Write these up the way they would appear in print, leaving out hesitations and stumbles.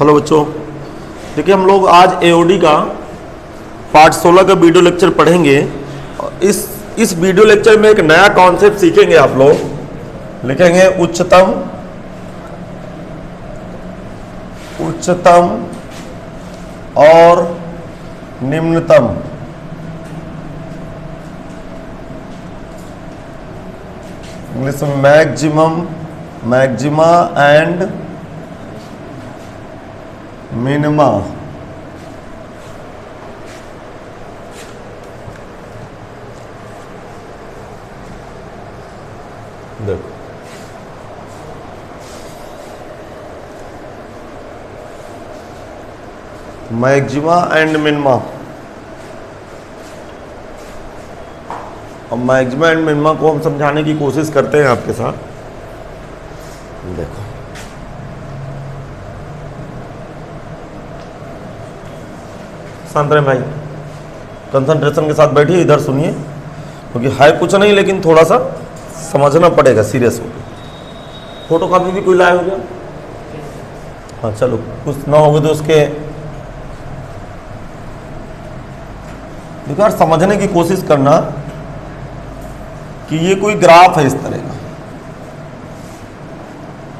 Hello बच्चों, देखिए हम लोग आज एओडी का पार्ट 16 का वीडियो लेक्चर पढ़ेंगे। इस वीडियो लेक्चर में एक नया कॉन्सेप्ट सीखेंगे। आप लोग लिखेंगे उच्चतम और निम्नतम। इंग्लिश में मैक्सिमा एंड मिनिमा। देखो मैक्सिमा एंड मिनिमा। और मैक्सिमा एंड मिनिमा को हम समझाने की कोशिश करते हैं आपके साथ। देखो शांत रहे भाई, कंसंट्रेशन के साथ बैठिए, इधर सुनिए, क्योंकि है कुछ नहीं लेकिन थोड़ा सा समझना पड़ेगा सीरियस होकर। फोटो कॉपी भी कोई लाया हो गया? हाँ चलो, कुछ ना होगा तो उसके देखो यार, समझने की कोशिश करना कि ये कोई ग्राफ है इस तरह का,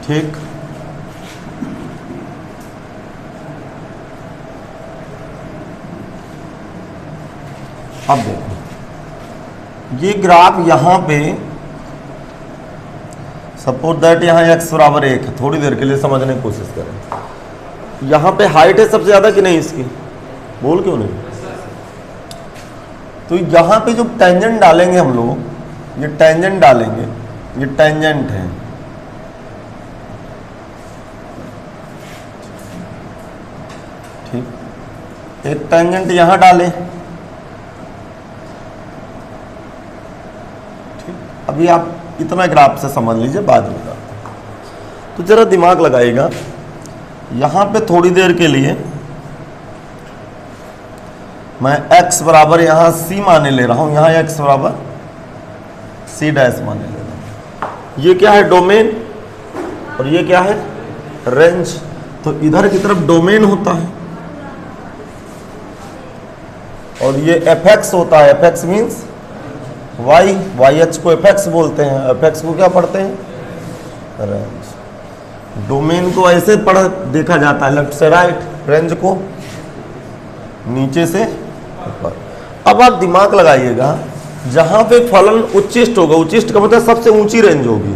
ठीक। अब देखो ये ग्राफ यहां पे सपोज दैट यहां x बराबर 1 है। थोड़ी देर के लिए समझने की कोशिश करें। यहां पे हाइट है सबसे ज्यादा कि नहीं इसकी? बोल क्यों नहीं? तो यहां पे जो टेंजेंट डालेंगे हम लोग, ये टेंजेंट डालेंगे, ये टेंजेंट है। ठीक, एक टेंजेंट यहां डालें। अभी आप इतना ग्राफ से समझ लीजिए, बाद में तो जरा दिमाग लगाइएगा। यहां पे थोड़ी देर के लिए मैं x बराबर यहां c माने ले रहा हूं, यहां x बराबर c डैश माने ले रहा हूं। ये क्या है? डोमेन। और ये क्या है? रेंज। तो इधर की तरफ डोमेन होता है और ये fx होता है। fx मीन्स YH को fx बोलते हैं। fx को क्या पढ़ते हैं? रेंज। डोमेन को ऐसे देखा जाता है, लेफ्ट से राइट, रेंज को नीचे से ऊपर। अब आप दिमाग लगाइएगा, जहां पे फलन उच्चिष्ट होगा, उच्चिष्ट का मतलब सबसे ऊंची रेंज होगी,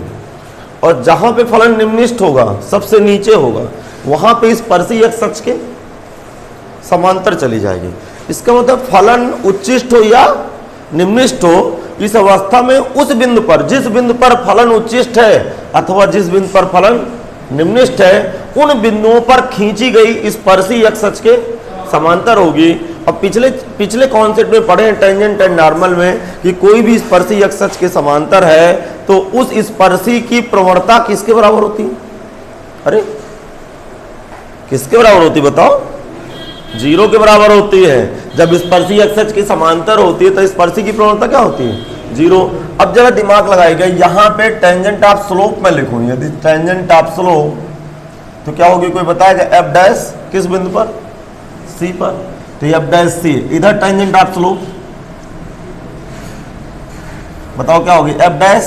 और जहां पे फलन निम्निष्ठ होगा, सबसे नीचे होगा, वहां पे इस स्पर्शी x अक्ष के समांतर चली जाएगी। इसका मतलब फलन उच्चिष्ट हो या निम्निष्ठ हो, इस अवस्था में उस बिंदु पर, जिस बिंदु पर फलन उच्चिष्ट है अथवा जिस बिंदु पर फलन निम्निष्ठ है, उन बिंदुओं पर खींची गई स्पर्शी x अक्ष के समांतर होगी। अब पिछले कॉन्सेप्ट में पढ़े हैं टेंजेंट एंड नॉर्मल में कि कोई भी स्पर्शी x अक्ष के समांतर है तो उस स्पर्शी की प्रवणता किसके बराबर होती है? अरे किसके बराबर होती बताओ? 0 के बराबर होती है। जब स्पर्शी x अक्ष की समांतर होती है तो स्पर्शी की प्रवणता क्या होती है? 0। अब जरा दिमाग लगाइएगा, यहां पे टेंजेंट ऑफ स्लोप में लिखूं, यदि टेंजेंट ऑफ स्लोप तो क्या होगी? कोई बताएगा? f डैश किस बिंदु पर? c पर। तो ये f डैश c। इधर टेंजेंट ऑफ स्लोप बताओ क्या होगी? f dash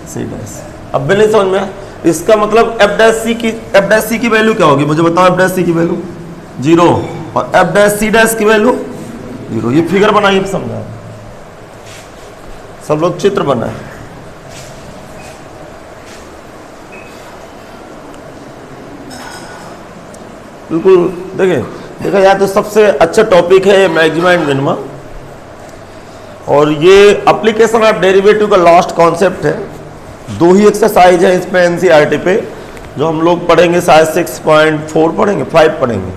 c dash. अब भी नहीं समझ में? इसका मतलब f डैश c की वैल्यू क्या होगी? मुझे बताओ। f डैश c की वैल्यू 0 और f डैश c डैश की वैल्यू 0। ये फिगर बनाइए, समझा? सब लोग चित्र बनाए। बिल्कुल देखा यार, तो सबसे अच्छा टॉपिक है मैक्सिमा एंड मिनिमा, और ये एप्लीकेशन ऑफ डेरिवेटिव का लास्ट कॉन्सेप्ट है। 2 ही एक्सरसाइज है इसमें एनसीईआरटी पे, जो हम लोग पढ़ेंगे शायद 6.4 पढ़ेंगे, 5 पढ़ेंगे,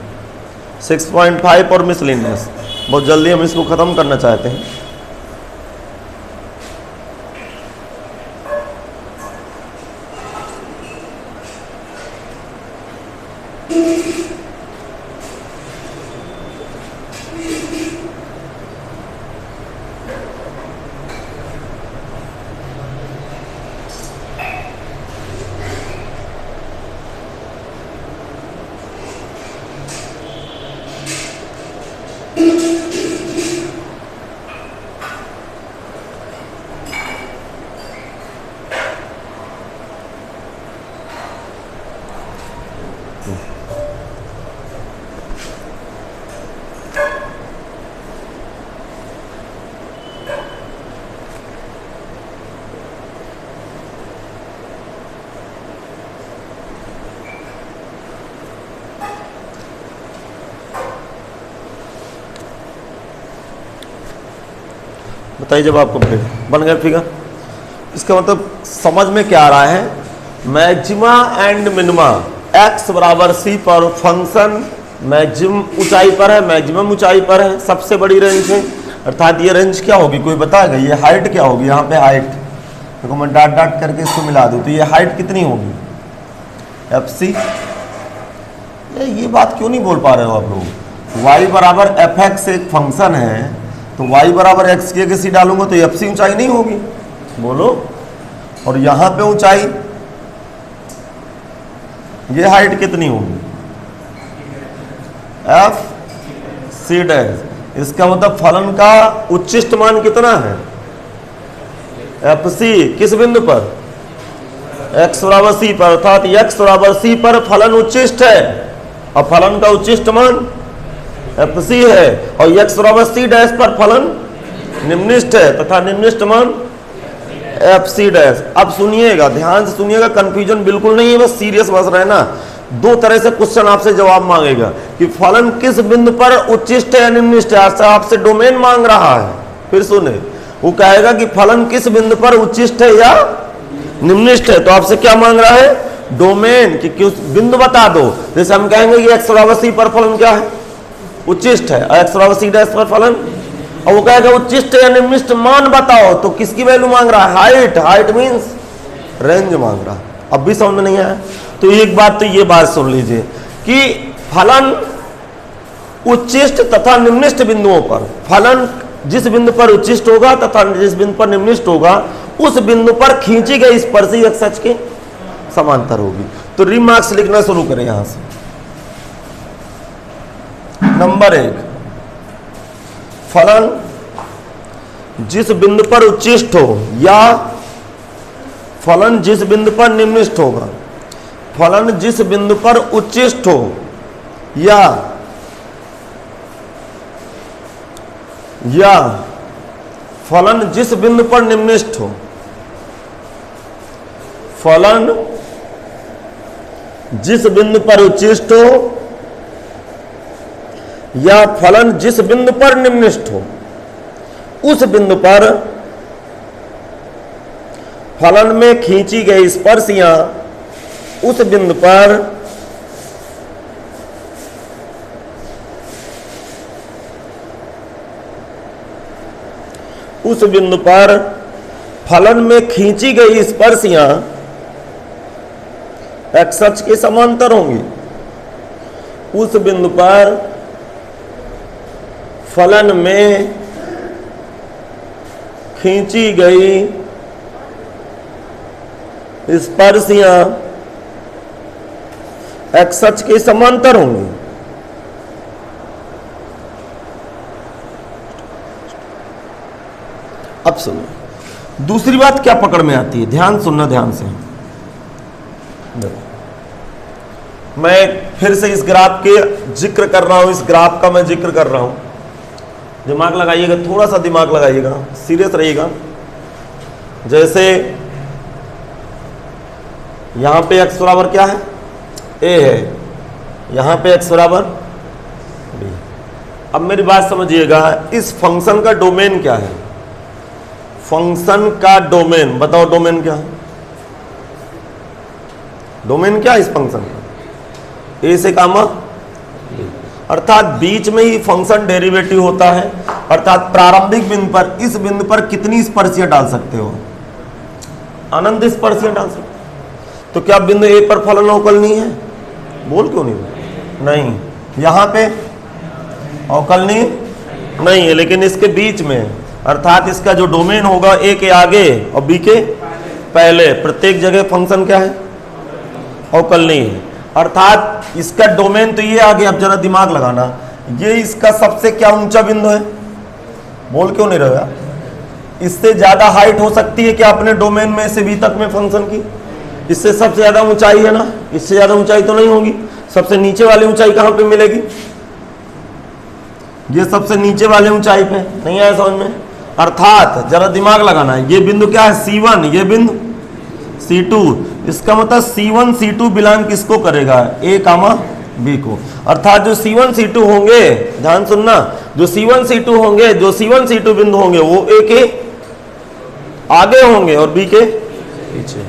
6.5 और मिसलेनियस। बहुत जल्दी हम इसको खत्म करना चाहते हैं। बताइए जब आपको बन गया फिगर। इसका मतलब समझ में क्या आ रहा है, मैक्सिमा एंड मिनिमा x बराबर c पर फंक्शन मैक्सिमम ऊंचाई पर है, मैक्सिमम ऊंचाई पर है, सबसे बड़ी रेंज है। अर्थात ये रेंज क्या होगी, कोई बताएगा? ये हाइट क्या होगी? यहाँ पे हाइट देखो, मैं डाट डाट करके इसको मिला दूँ तो ये हाइट कितनी होगी? FC। ये बात क्यों नहीं बोल पा रहे हो आप लोग? y बराबर fx एक फंक्शन है, तो y बराबर x की अगर c डालूंगा तो FC ऊंचाई नहीं होगी? बोलो। और यहाँ पे ऊंचाई, ये हाइट कितनी होगी? FC dash. इसका मतलब फलन का उच्चिष्ट मान कितना है? FC किस बिंदु पर? x बराबर c पर, अर्थात x बराबर c पर फलन उच्चिष्ट है और फलन का उच्चिष्ट मान FC है, और x बराबर c डैश पर फलन निम्निष्ठ है तथा निम्निष्ठ मान FC डैश। अब सुनिएगा, ध्यान से सुनिएगा, कंफ्यूजन बिल्कुल नहीं है, बस सीरियस बस रहना। दो तरह से क्वेश्चन आपसे जवाब मांगेगा कि फलन किस बिंदु पर उच्चिष्ट है या निम्निष्ठ है, आपसे डोमेन मांग रहा है। फिर सुने, वो कहेगा कि फलन किस बिंदु पर उच्चिष्ट है या निम्निष्ठ है, तो आपसे क्या मांग रहा है? डोमेन, कि किस बिंदु बता दो। जैसे हम कहेंगे कि x बराबर c पर फलन क्या है? उच्चिष्ट है, x बराबर c डैश पर फलन, और वो कहेगा उच्चिष्ट या निम्निष्ठ मान बताओ, तो किसकी वैल्यू मांग रहा है? हाइट। हाइट मीन्स रेंज मांग रहा है। अब भी समझ नहीं आया? तो एक बात तो ये बात सुन लीजिए कि फलन उच्चिष्ट तथा निम्निष्ठ बिंदुओं पर, फलन जिस बिंदु पर उच्चिष्ट होगा तथा जिस बिंदु पर निम्निष्ठ होगा, उस बिंदु पर खींची गई स्पर्शी x अक्ष के समांतर होगी। तो रिमार्क्स लिखना शुरू करें यहां से। नंबर 1, फलन जिस बिंदु पर उच्चिष्ट हो या फलन जिस बिंदु पर निम्निष्ठ होगा, फलन जिस बिंदु पर उच्चिष्ट हो या फलन जिस बिंदु पर निम्निष्ठ हो, फलन जिस बिंदु पर उच्चिष्ट हो या फलन जिस बिंदु पर निम्निष्ठ हो, उस बिंदु पर फलन में खींची गई स्पर्शियां उस बिंदु पर फलन में खींची गई स्पर्शियां x अक्ष के समांतर होंगी। उस बिंदु पर फलन में खींची गई स्पर्शियां x अक्ष के समांतर होंगी। अब सुनो, दूसरी बात क्या पकड़ में आती है, ध्यान सुनना ध्यान से। मैं फिर से इस ग्राफ के जिक्र कर रहा हूं, इस ग्राफ का मैं जिक्र कर रहा हूं, दिमाग लगाइएगा, थोड़ा सा दिमाग लगाइएगा, सीरियस रहिएगा। जैसे यहां पे x बराबर क्या है? a है, यहां पे x बराबर b। अब मेरी बात समझिएगा, इस फंक्शन का डोमेन क्या है? फंक्शन का डोमेन बताओ, डोमेन क्या है? डोमेन क्या है इस फंक्शन का? a से कामा b, अर्थात बीच में ही फंक्शन डेरिवेटिव होता है, अर्थात प्रारंभिक बिंदु पर, इस बिंदु पर कितनी स्पर्शियां डाल सकते हो? अनंत स्पर्शियां डाल सकते हो। तो क्या बिंदु a पर फलन अवकलनीय है? बोल क्यों नहीं? यहां पे अवकलनीय नहीं है, लेकिन इसके बीच में, अर्थात इसका जो डोमेन होगा a के आगे और b के पहले, प्रत्येक जगह फंक्शन क्या है? अवकलनीय है। अर्थात इसका डोमेन तो ये आ गया। अब जरा दिमाग लगाना, ये इसका सबसे क्या ऊंचा बिंदु है? बोल क्यों नहीं रहा? इससे ज्यादा हाइट हो सकती है क्या अपने डोमेन में से b तक में फंक्शन की? इससे सबसे ज्यादा ऊंचाई है ना, इससे ज्यादा ऊंचाई तो नहीं होगी। सबसे नीचे वाली ऊंचाई कहां पे मिलेगी? ये सबसे नीचे वाले ऊंचाई पे। नहीं आया समझ में? अर्थात जरा दिमाग लगाना है, ये बिंदु क्या है? C1, ये बिंदु C2। इसका मतलब C1 C2 बिलोंग किसको करेगा? A, B को। अर्थात जो C1 C2 होंगे, ध्यान सुनना, जो C1 C2 होंगे, जो C1 C2 बिंदु होंगे वो A के आगे होंगे और B के पीछे।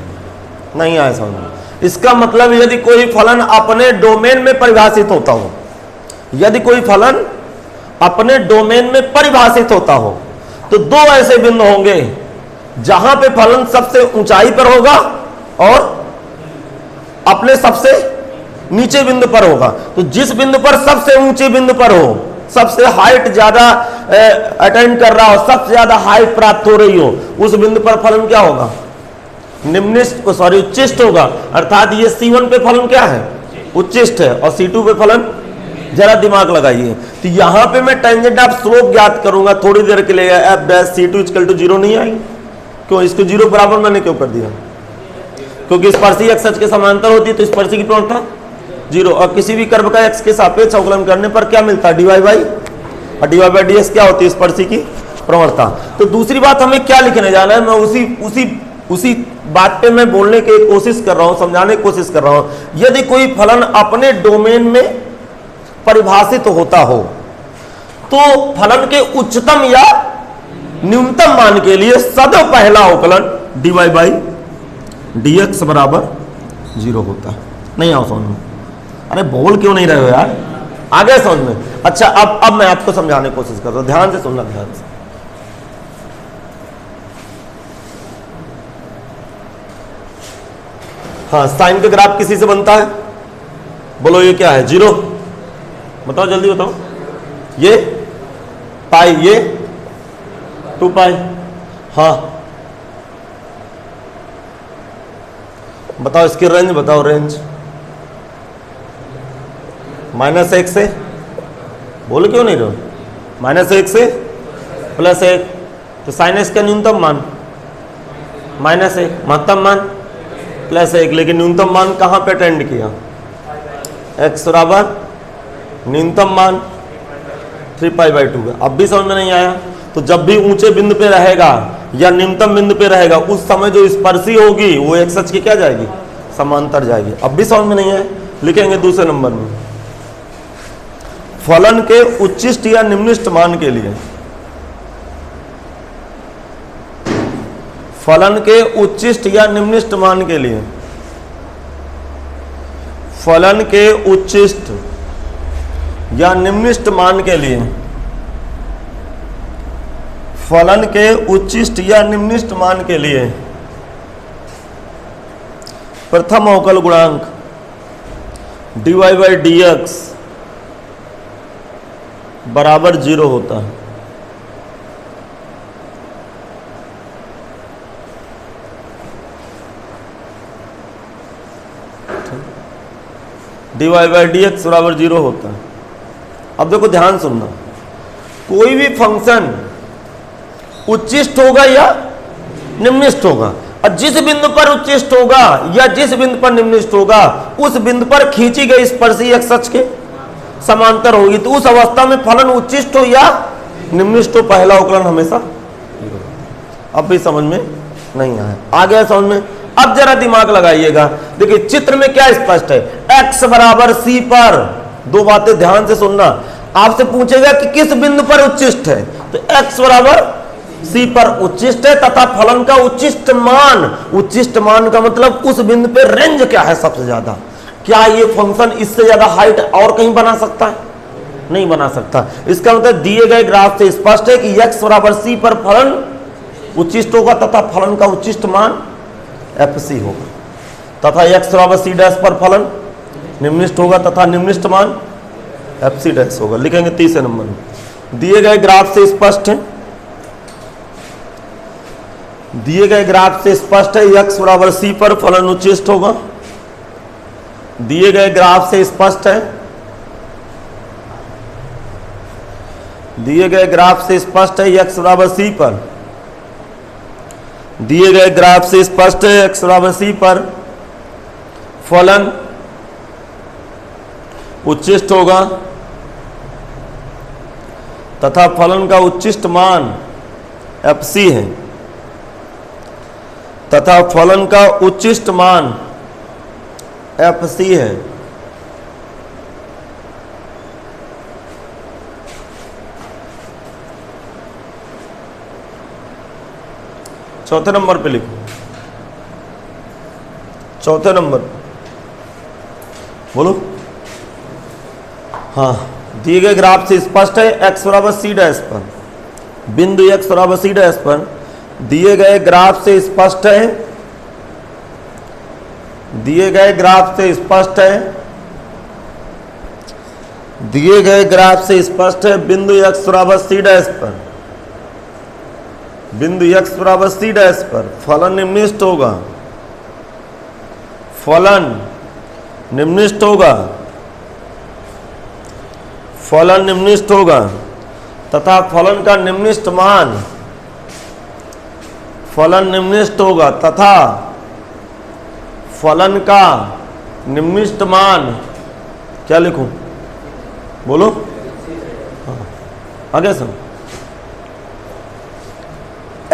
नहीं आया समझ में? इसका मतलब यदि कोई फलन अपने डोमेन में परिभाषित होता हो, यदि कोई फलन अपने डोमेन में परिभाषित होता हो, तो दो ऐसे बिंदु होंगे जहां पे फलन सबसे ऊंचाई पर होगा और अपने सबसे नीचे बिंदु पर होगा। तो जिस बिंदु पर सबसे ऊंचे बिंदु पर हो, सबसे हाइट ज्यादा अटेंड कर रहा हो, सबसे ज्यादा हाइट प्राप्त हो रही हो, उस बिंदु पर फलन क्या होगा? निम्निष्ट, उच्चिष्ट होगा। अर्थात ये C1 पे फलन क्या है? उच्चिष्ट है, और C2 पे फलन, जरा दिमाग लगाइए, तो यहां पे मैं टेंजेंट ऑफ स्लोप ज्ञात करूंगा थोड़ी देर के लिए, F dash C2 equal to 0 नहीं आएगी। क्यों? इसको 0 बराबर मैंने क्यों कर दिया? क्योंकि स्पर्शी एक्स अक्ष के समांतर होती है, तो स्पर्शी की प्रवणता 0, और किसी भी कर्व का एक्स के सापेक्ष अवकलन करने पर क्या मिलता है? dy बाई, और dy बाई dx क्या होती है? स्पर्शी की प्रवणता। तो दूसरी बात हमें क्या लिखने जाना है, मैं उसी बात पे मैं बोलने की कोशिश कर रहा हूं, समझाने की कोशिश कर रहा हूं। यदि कोई फलन अपने डोमेन में परिभाषित होता हो, तो फलन के उच्चतम या न्यूनतम मान के लिए सदैव पहला अवकलन dy बाई dx बराबर 0 होता है। नहीं आओ समझ में? अरे बोल क्यों नहीं रहे हो यार? आगे समझ में? अच्छा, अब मैं आपको समझाने की कोशिश कर रहा हूं, ध्यान से सुनना, ध्यान से। हाँ, साइन का ग्राफ किसी से बनता है? बोलो ये क्या है? 0। बताओ जल्दी बताओ। ये पाई, ये 2 पाई। हाँ बताओ इसकी रेंज बताओ, रेंज -1 से, बोलो क्यों नहीं रहो? -1 से +1, तो साइन एक्स का न्यूनतम मान -1, महत्तम मान +1, लेकिन न्यूनतम मान कहां पे टेंड किया? x बराबर न्यूनतम मान 3π/2 का। अब भी समझ में नहीं आया? तो जब भी ऊंचे बिंदु पे रहेगा या न्यूनतम बिंदु पे रहेगा, उस समय जो स्पर्शी होगी वो एक्स अक्ष की क्या जाएगी? समांतर जाएगी। अब भी समझ में नहीं है? लिखेंगे दूसरे नंबर में, फलन के उच्चिष्ट या निम्निष्ट मान के लिए, फलन के उच्चिष्ट या निम्निष्ट मान के लिए, फलन के उच्चिष्ट या निम्निष्ट मान के लिए, फलन के उच्चिष्ट या निम्निष्ट मान के लिए प्रथम अवकल गुणांक dy बाई dx बराबर 0 होता है। dy बाई dx बराबर 0 होता है। अब देखो ध्यान सुनना, कोई भी फंक्शन उच्चिष्ट होगा या निम्निष्ट होगा, और जिस बिंदु पर उच्चिष्ट होगा या जिस बिंदु पर निम्निष्ट होगा, उस बिंदु पर खींची गई स्पर्शी एक्स अक्ष के समांतर होगी। तो उस अवस्था में फलन उच्चिष्ट हो या निम्निष्ट हो, पहला अवकलन हमेशा। अब भी समझ में नहीं आया? आ गया समझ में? अब जरा दिमाग लगाइएगा। देखिए चित्र में क्या स्पष्ट है, x बराबर c पर, दो बातें ध्यान से सुनना। आपसे पूछेगा कि किस बिंदु पर उच्चिष्ट है, तो x बराबर c पर उच्चिष्ट है, तथा फलन का उच्चिष्ट मान, उच्चिष्ट मान का मतलब उस बिंदु पे रेंज क्या है सबसे ज्यादा। क्या ये फंक्शन इससे ज्यादा हाइट और कहीं बना सकता है? नहीं बना सकता। इसका मतलब दिए गए ग्राफ से स्पष्ट है कि x बराबर c पर फलन उच्चिष्ट होगा तथा फलन का उच्चिष्ट मान fc होगा, तथा x बराबर c डैश पर फलन निम्निष्ट होगा तथा निम्निष्ट मान fc डैश होगा। लिखेंगे तीसरे नंबर में, दिए गए ग्राफ से स्पष्ट है, दिए गए ग्राफ से स्पष्ट है x बराबर c पर फलन उच्चिष्ट होगा। दिए गए ग्राफ से स्पष्ट है, दिए गए ग्राफ से स्पष्ट है x बराबर c पर, दिए गए ग्राफ से स्पष्ट है x बराबर c पर फलन उच्चिष्ट होगा तथा फलन का उच्चिष्ट मान fc है, तथा फलन का उच्चिष्ट मान fc है। चौथे नंबर पे लिखो, चौथे नंबर बोलो। हाँ, दिए गए ग्राफ से स्पष्ट है x बराबर सी डैश पर, बिंदु x बराबर सी डैश पर दिए गए ग्राफ से स्पष्ट है, दिए गए ग्राफ से स्पष्ट है, दिए गए ग्राफ से स्पष्ट है बिंदु x बराबर सी डैश पर, बिंदु x बराबर सी डैश पर फलन निम्नलिखित होगा, फलन निम्नलिखित होगा, फलन निम्नलिखित होगा तथा फलन का निम्नलिखित मान, फलन निम्नलिखित होगा तथा फलन का निम्नलिखित मान, क्या लिखूं बोलो, हाँ, आगे सुनो,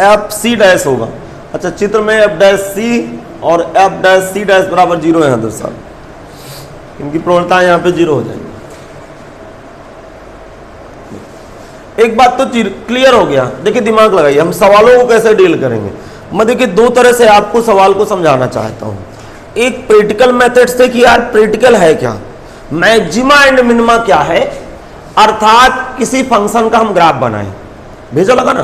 एफ सी डैश होगा। अच्छा, चित्र में एफ डैश सी और एफ डैश सी डैश बराबर 0 है दर्शाओ, इनकी प्रवणता यहां पे 0 हो जाएगी। एक बात तो क्लियर हो गया, देखिए दिमाग लगाइए, हम सवालों को कैसे डील करेंगे। मैं देखिए दो तरह से आपको सवाल को समझाना चाहता हूं, एक प्रैक्टिकल मेथड से कि यार प्रैक्टिकल है क्या, मैक्सिमा एंड मिनिमा क्या है, अर्थात किसी फंक्शन का हम ग्राफ बनाएं, भेजा लगा ना,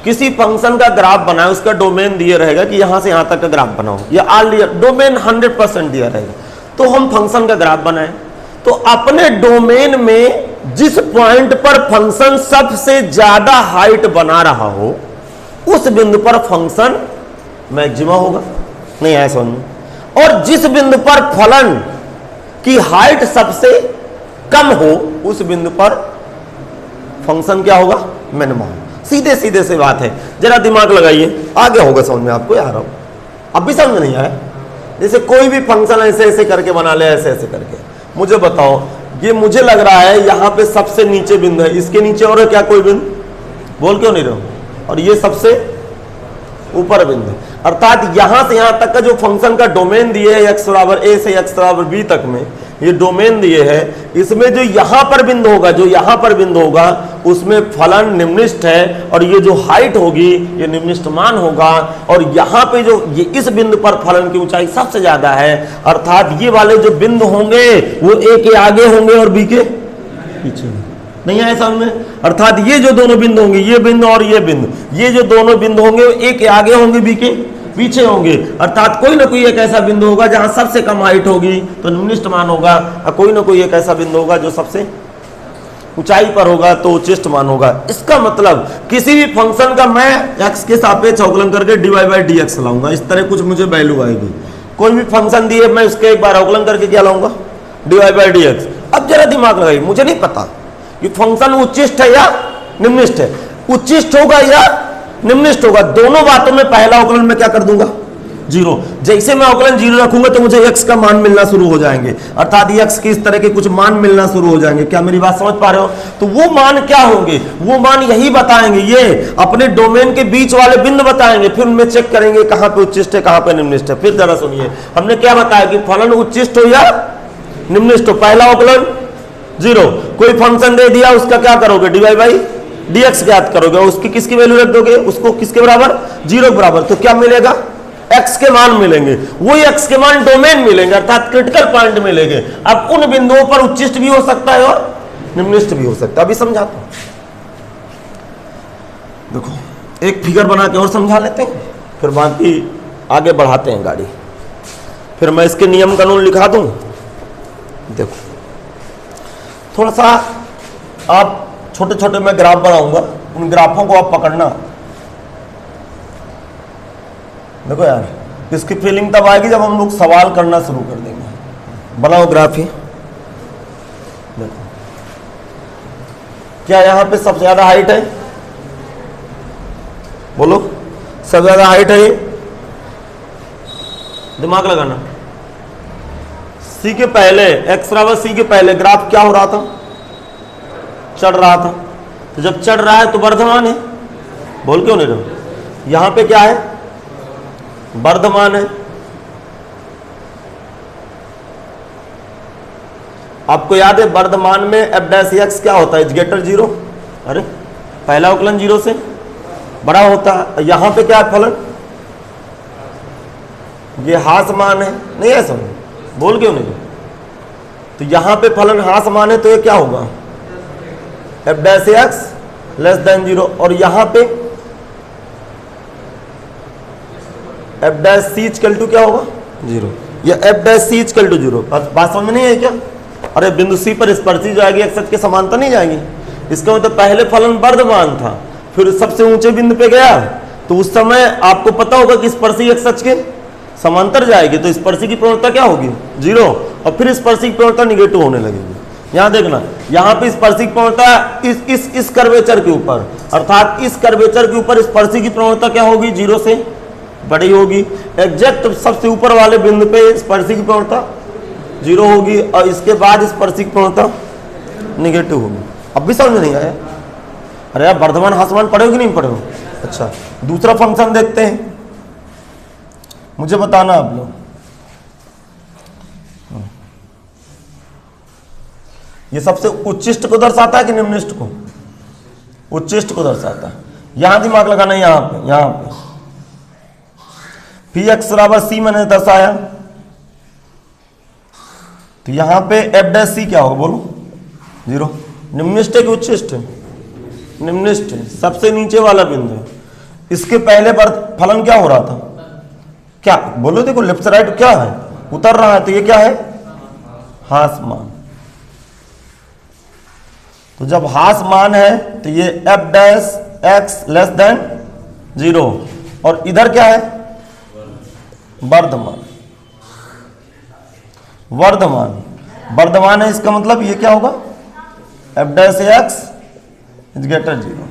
किसी फंक्शन का ग्राफ बनाए, उसका डोमेन दिया रहेगा कि यहां से यहां तक का ग्राफ बनाओ, या ऑल डोमेन 100% दिया रहेगा, तो हम फंक्शन का ग्राफ बनाएं, तो अपने डोमेन में जिस पॉइंट पर फंक्शन सबसे ज्यादा हाइट बना रहा हो उस बिंदु पर फंक्शन मैक्सिमा होगा, नहीं है समझ में, और जिस बिंदु पर फलन की हाइट सबसे कम हो उस बिंदु पर फंक्शन क्या होगा, मिनिमा होगा। सीधे सीधे से बात है, जरा दिमाग लगाइए, आगे होगा समझ में आपको, यार अब भी समझ नहीं आया। जैसे कोई भी फंक्शन ऐसे ऐसे करके बना ले, ऐसे ऐसे करके, मुझे बताओ, ये मुझे लग रहा है यहां पे सबसे नीचे बिंदु है, इसके नीचे और है क्या कोई बिंदु, बोल क्यों नहीं रहे हो, और ये सबसे ऊपर बिंदु, अर्थात यहां से यहां तक का जो फंक्शन का डोमेन दिए है x बराबर a से x बराबर b तक में ये डोमेन दिए है, इसमें जो यहां पर बिंदु होगा, जो यहां पर बिंदु होगा उसमें फलन निम्नलिखित है, और ये जो हाइट होगी ये निम्नलिखित मान होगा, और यहां पे जो ये इस बिंदु पर फलन की ऊंचाई सबसे ज्यादा है, अर्थात ये वाले जो बिंदु होंगे वो a के आगे होंगे और b के पीछे, नहीं है समझ में, अर्थात ये जो दोनों बिंदु होंगे, ये बिंदु और ये बिंदु, ये जो दोनों बिंदु होंगे a के आगे होंगे b के पीछे होंगे, अर्थात कोई ना कोई एक ऐसा बिंदु होगा जहां सबसे कम हाइट होगी तो निम्नलिखित मान होगा, और कोई ना कोई एक ऐसा बिंदु होगा जो सबसे ऊंचाई पर होगा तो उच्चिष्ट मान होगा। इसका मतलब किसी भी फंक्शन का मैं x के सापेक्ष अवकलन करके dy/dx लाऊंगा, इस तरह कुछ मुझे वैल्यू आएगी, कोई भी फंक्शन दिए मैं उसके एक बार अवकलन करके क्या लाऊंगा, dy/dx। अब जरा दिमाग लगाइए, मुझे नहीं पता कि फंक्शन उच्चिष्ट है या निम्नलिखित है, उच्चिष्ट होगा या निम्नलिखित होगा, दोनों बातों में पहला अवकलन मैं क्या कर दूंगा 0। जैसे मैं अवकलन 0 रखूंगा तो मुझे x का मान मिलना शुरू हो जाएंगे, अर्थात x के इस तरह के कुछ मान मिलना शुरू हो जाएंगे। क्या मेरी बात समझ पा रहे हो, तो वो मान क्या होंगे, वो मान यही बताएंगे, ये अपने डोमेन के बीच वाले बिंदु बताएंगे, फिर उनमें चेक करेंगे कहां पे उच्चिष्ट है कहां पे निम्नलिखित है। फिर जरा सुनिए, हमने क्या बताया कि फलन उच्चिष्ट हो या निम्नलिखित हो, पहला अवकलन 0, कोई फंक्शन दे दिया उसका क्या करोगे dy/dx ज्ञात करोगे, उसकी किसकी वैल्यू रख दोगे, उसको किसके बराबर 0 के बराबर, तो क्या मिलेगा x के मान मिलेंगे, वही x के मान डोमेन मिलेंगे, अर्थात क्रिटिकल पॉइंट मिलेंगे। अब उन बिंदुओं पर उच्चिष्ट भी हो सकता है और निम्नलिखित भी हो सकता है। अभी समझाता हूं, देखो एक फिगर बना के और समझा लेते हैं, फिर बाकी आगे बढ़ाते हैं गाड़ी, फिर मैं इसके नियम कानून लिखा दूं। देखो थोड़ा सा आप छोटे छोटे मैं ग्राफ बनाऊंगा, उन ग्राफों को आप पकड़ना। देखो यार, इसकी फीलिंग तब आएगी जब हम लोग सवाल करना शुरू कर देंगे। बनाओ ग्राफ ही, देखो क्या यहां पे सबसे ज्यादा हाइट है, बोलो सबसे ज्यादा हाइट है, दिमाग लगाना। सी के पहले x बराबर सी के पहले ग्राफ क्या हो रहा था, चढ़ रहा था, तो जब चढ़ रहा है तो वर्धमान है, बोल क्यों नहीं रहे, यहां पे क्या है वर्धमान है। आपको याद है वर्धमान में f'(x) क्या होता है, ग्रेटर 0, अरे पहला अवकलन 0 से बड़ा होता है। यहां पे क्या है फलन ये हासमान है, नहीं ऐसा बोल क्यों नहीं? तो यहां पे फलन हासमान है तो ये क्या होगा, F dash X less than 0, और यहां पे F dash C equal to क्या होगा 0, या F dash C equal to 0। बात समझ में नहीं है क्या? अरे बिंदु सी पर स्पर्शी जाएगी एक्स अक्ष के समांतर नहीं जाएगी। इसका मतलब पहले फलन वर्धमान था, फिर सबसे ऊंचे बिंदु पे गया, तो उस समय आपको पता होगा कि स्पर्शी एक्स अक्ष के समांतर जाएगी, तो स्पर्शी की प्रवणता क्या होगी 0, और फिर स्पर्शी की प्रवणता निगेटिव होने लगेगी। यहां देखना, यहां पे स्पर्शी की प्रवणता इस कर्वेचर के ऊपर, अर्थात इस कर्वेचर के ऊपर स्पर्शी की प्रवणता क्या होगी 0 से बड़ी होगी। एग्जैक्ट सबसे ऊपर वाले बिंदु पे स्पर्शी की प्रवणता 0 होगी, और इसके बाद स्पर्शी की प्रवणता निगेटिव होगी। अब भी समझ नहीं आया? अरे आप वर्धमान हासमान पढ़े हो कि नहीं पढ़े हो? अच्छा, दूसरा फंक्शन देखते हैं, मुझे बताना आप लोग। ये सबसे उच्चिष्ट को दर्शाता है कि निम्निष्ट को? उच्चिष्ट को दर्शाता है। यहां दिमाग लगाना, यहां पे पी एक्स बराबर सी मैंने दर्शाया, तो यहां पे एफ डैश सी क्या होगा बोलो 0। निम्निष्ट है कि उच्चिष्ट है? निम्निष्ट है, सबसे नीचे वाला बिंदु है। इसके पहले पर फलन क्या हो रहा था, क्या बोलो, देखो लेफ्ट से राइट क्या है, उतर रहा है, तो ये क्या है हासमान। तो जब हासमान है तो ये F dash X less than 0, और इधर क्या है वर्धमान। वर्धमान है, इसका मतलब ये क्या होगा F dash x is greater 0,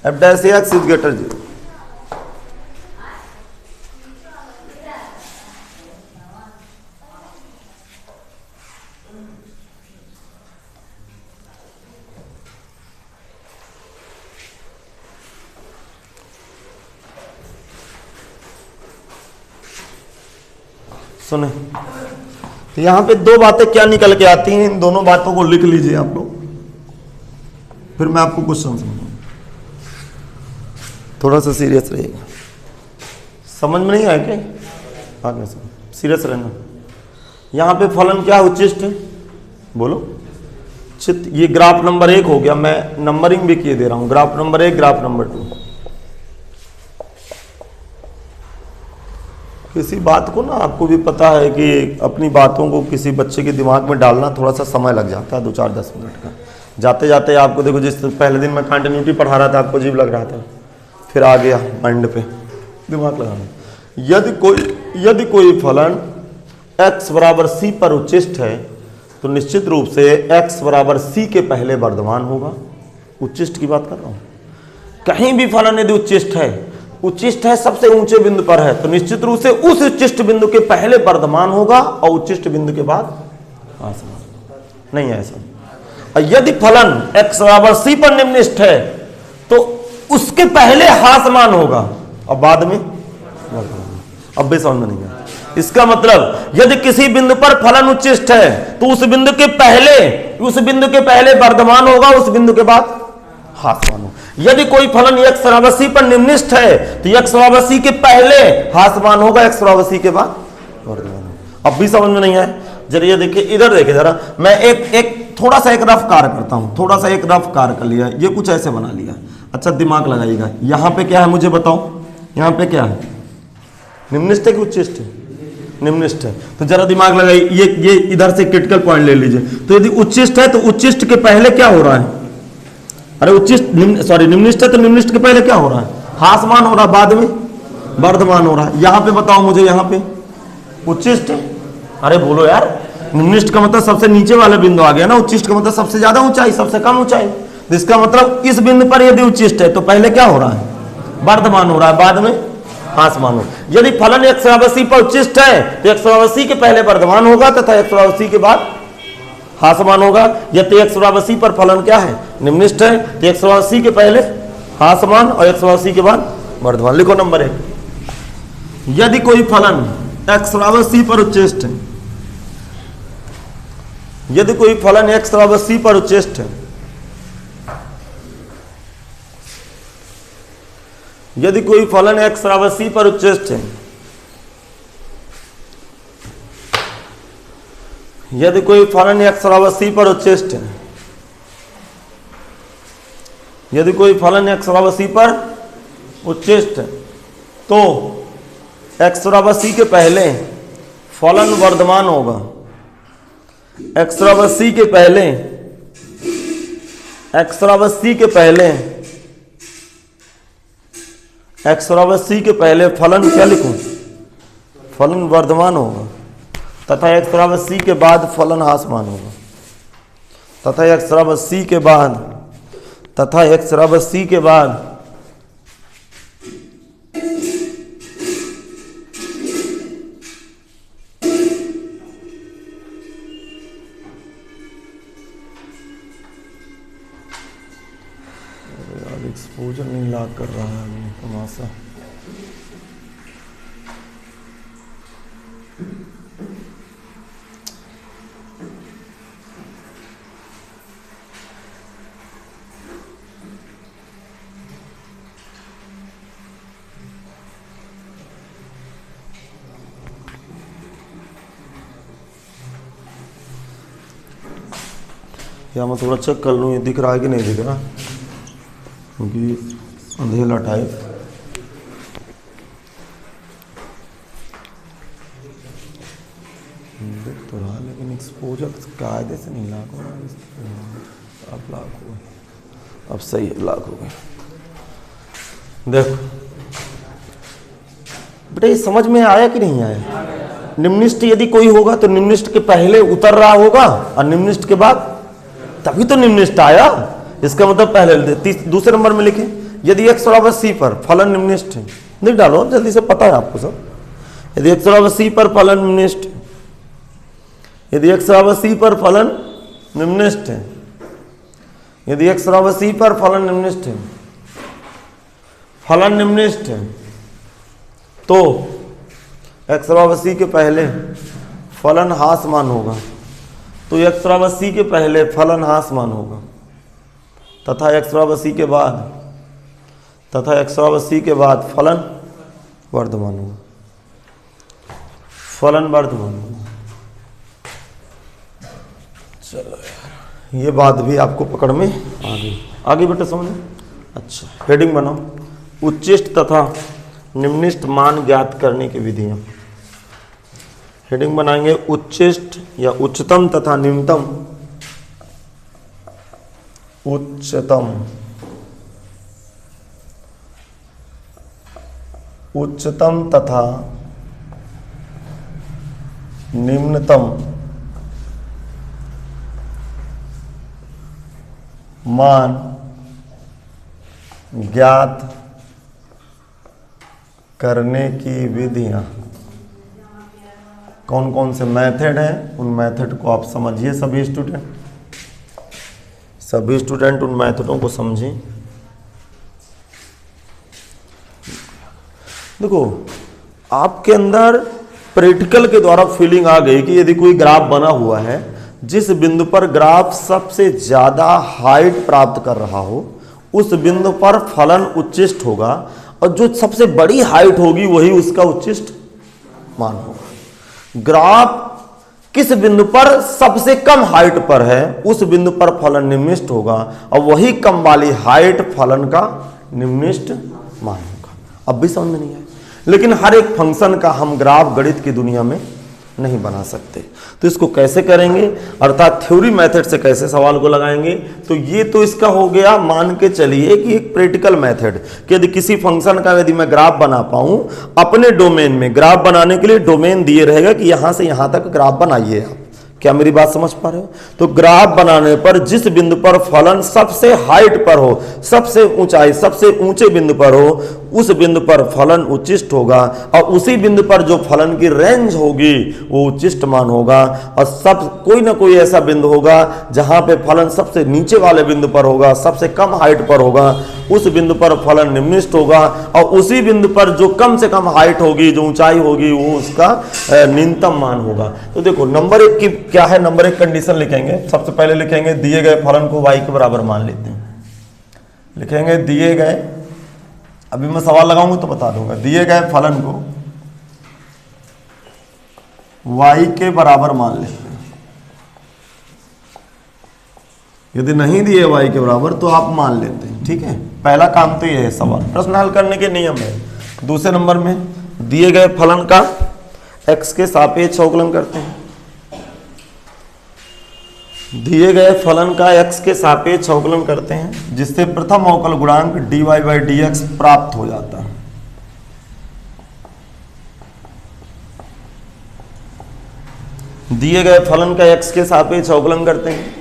F dash x is greater 0। सुने, तो यहां पे दो बातें क्या निकल के आती हैं, इन दोनों बातों को लिख लीजिए आप लोग, फिर मैं आपको कुछ समझाऊंगा। थोड़ा सा सीरियस रहिएगा, समझ में नहीं आया क्या? आगे सीरियस रहना। यहां पे फलन क्या उच्चिष्ट है बोलो, चित्त। ये ग्राफ नंबर 1 हो गया, मैं नंबरिंग भी किए दे रहा हूं, ग्राफ नंबर 1, ग्राफ नंबर 2। किसी बात को ना, आपको भी पता है कि अपनी बातों को किसी बच्चे के दिमाग में डालना थोड़ा सा समय लग जाता है, 2-4-10 मिनट का। जाते जाते आपको देखो, जिस पहले दिन मैं कंटिन्यूटी पढ़ा रहा था आपको अजीब लग रहा था, फिर आ गया माइंड पे दिमाग लगाना। यदि कोई फलन x बराबर c पर उच्चिष्ट है तो निश्चित रूप से x बराबर c के पहले वर्धमान होगा। उच्चिष्ट की बात कर रहा हूं। कहीं भी फलन यदि उच्चिष्ट है सबसे ऊंचे बिंदु पर है, तो निश्चित रूप से उस उच्चिष्ट बिंदु के पहले वर्धमान होगा और उच्चिष्ट बिंदु के बाद हासमान। नहीं है ऐसा। और यदि फलन x बराबर c पर निम्निष्ठ है तो उसके पहले हासमान होगा और बाद में वर्धमान। अब भी समझ में नहीं आया। इसका मतलब यदि किसी बिंदु पर फलन उच्चिष्ट है तो उस बिंदु के पहले वर्धमान होगा, उस बिंदु के बाद हासमान होगा। यदि कोई फलन x बराबर c पर निम्निष्ठ है तो x बराबर c के पहले हासमान होगा, x बराबर c के बाद वर्धमान होगा। अब भी समझ में नहीं आया? जरा ये देखिए, इधर देखिए जरा, मैं एक थोड़ा सा एक रफ कार्य करता हूं, थोड़ा सा एक रफ कार्य कर लिया, ये कुछ ऐसे बना लिया। अच्छा दिमाग लगाइएगा, यहां पे क्या है मुझे बताओ, यहां पे क्या है, निम्निष्ठ है कि उच्चिष्ट है? निम्निष्ठ है। तो जरा दिमाग लगाइए, ये इधर से क्रिटिकल पॉइंट ले लीजिए। तो यदि उच्चिष्ट है तो उच्चिष्ट के पहले क्या हो रहा है, अरे निम्निष्ठ है तो निम्निष्ठ के पहले क्या हो रहा है, हासमान हो रहा है, बाद में वर्धमान हो रहा है। यहां पे बताओ मुझे, यहां पे उच्चिष्ट है। अरे बोलो यार, निम्निष्ठ का मतलब सबसे नीचे वाला बिंदु आ गया ना, उच्चिष्ट का मतलब सबसे ज्यादा ऊंचाई, सबसे कम ऊंचाई। तो इसका मतलब इस बिंदु पर यदि उच्चिष्ट है तो पहले क्या हो रहा है, वर्धमान हो रहा है, बाद में हासमान हो। यदि फलन x बराबर c पर उच्चिष्ट है तो x बराबर c के पहले वर्धमान होगा तथा x बराबर c के बाद हासमान होगा। यदि x बराबर c पर फलन क्या है, निम्निष्ठ है, तो x बराबर c के पहले हासमान और x बराबर c के बाद वर्धमान। लिखो नंबर 1, यदि कोई फलन x बराबर c पर उच्चिष्ट है, यदि कोई फलन x बराबर c पर उच्चिष्ट है, यदि कोई फलन x बराबर c पर उच्चिष्ट है यदि कोई फलन x बराबर c पर उच्चिष्ट है, यदि कोई फलन x बराबर c पर उच्चिष्ट है, तो x बराबर c के पहले फलन वर्धमान होगा। x बराबर c के पहले, x बराबर c के पहले, x बराबर c के पहले फलन क्या लिखूं? फलन वर्धमान होगा तथा x बराबर c के बाद फलन ह्रासमान होगा, तथा x बराबर c के बाद, तथा x बराबर c के बाद एक्सपोजर नहीं लाग कर रहा है तमाशा। या मैं थोड़ा चेक कर लूँ ये दिख रहा है कि नहीं दिख रहा, क्योंकि अंधेला टाइप। दिख तो रहा लेकिन एक्सपोजर कायदे से नहीं लाग हो रहा। अब लाग हो गया, अब सही है, लाग हो गया। देखो बेटा ये समझ में आया कि नहीं आया? निम्निष्ठ यदि कोई होगा तो निम्निष्ठ के पहले उतर रहा होगा और निम्निष्ठ के बाद, तभी तो निम्निष्ठ आया। इसका मतलब पहले दूसरे नंबर में लिखें, यदि x बराबर c पर फलन निम्निष्ठ है, लिख डालो जल्दी से, पता है आपको सब। यदि x बराबर c पर फलन निम्निष्ठ है, यदि x बराबर c पर फलन निम्निष्ठ है, यदि x बराबर c पर फलन निम्निष्ठ है, फलन निम्निष्ठ है, तो x बराबर c के पहले फलन ह्रासमान होगा, तो x बराबर c के पहले फलन ह्रासमान होगा, तथा x बराबर c के बाद, तथा x बराबर c के बाद फलन वर्धमान होगा, फलन वर्धमान होगा। चलो यार ये बात भी आपको पकड़ में आ गई। आगे बेटा समझो। अच्छा हेडिंग बनाओ, उच्चिष्ट तथा निम्निष्ठ मान ज्ञात करने की विधियां। हेडिंग बनाएंगे उच्चिष्ट या उच्चतम तथा निम्नतम, उच्चतम, उच्चतम तथा निम्नतम मान ज्ञात करने की विधियां। कौन कौन से मेथड हैं, उन मेथड को आप समझिए। सभी स्टूडेंट उन मेथडों को समझें। देखो आपके अंदर प्रैक्टिकल के द्वारा फीलिंग आ गई कि यदि कोई ग्राफ बना हुआ है, जिस बिंदु पर ग्राफ सबसे ज्यादा हाइट प्राप्त कर रहा हो, उस बिंदु पर फलन उच्चिष्ट होगा, और जो सबसे बड़ी हाइट होगी वही उसका उच्चिष्ट मान होगा। ग्राफ किस बिंदु पर सबसे कम हाइट पर है, उस बिंदु पर फलन निम्निष्ठ होगा, और वही कम वाली हाइट फलन का निम्निष्ठ मान होगा। अब भी समझ में नहीं आया, लेकिन हर एक फंक्शन का हम ग्राफ गणित की दुनिया में नहीं बना सकते, तो इसको कैसे करेंगे, अर्थात थ्योरी मेथड से कैसे सवाल को लगाएंगे। तो ये तो इसका हो गया, मान के चलिए कि एक प्रैक्टिकल मेथड कि यदि किसी फंक्शन का यदि मैं ग्राफ बना पाऊं, अपने डोमेन में ग्राफ बनाने के लिए डोमेन दिए रहेगा कि यहां से यहां तक ग्राफ बनाइए। आप क्या मेरी बात समझ पा रहे हो? तो ग्राफ बनाने पर जिस बिंदु पर फलन सबसे हाइट पर हो, सबसे ऊंचाई, सबसे ऊंचे बिंदु पर हो, उस बिंदु पर फलन उच्चिष्ट होगा, और उसी बिंदु पर जो फलन की रेंज होगी वो उच्चिष्ट मान होगा। और सब कोई ना कोई ऐसा बिंदु होगा जहां पे फलन सबसे नीचे वाले बिंदु पर होगा, सबसे कम हाइट पर होगा, उस बिंदु पर फलन निम्निष्ठ होगा, और उसी बिंदु पर जो कम से कम हाइट होगी, जो ऊंचाई होगी, वो उसका न्यूनतम मान होगा। तो देखो नंबर एक की क्या है, नंबर एक कंडीशन लिखेंगे। सबसे पहले लिखेंगे दिए गए फलन को y के बराबर मान लेते हैं। लिखेंगे दिए गए, अभी मैं सवाल लगाऊंगा तो बता दूंगा, दिए गए फलन को y के बराबर मान लेते हैं। यदि नहीं दिए y के बराबर तो आप मान लेते हैं। ठीक है, पहला काम तो ये है, सवाल प्रश्न हल करने के नियम है। दूसरे नंबर में दिए गए फलन का x के सापेक्ष अवकलन करते हैं। दिए गए फलन का x के सापेक्ष अवकलन करते हैं, जिससे प्रथम अवकल गुणांक dy बाई dx प्राप्त हो जाता है। दिए गए फलन का x के सापेक्ष अवकलन करते हैं।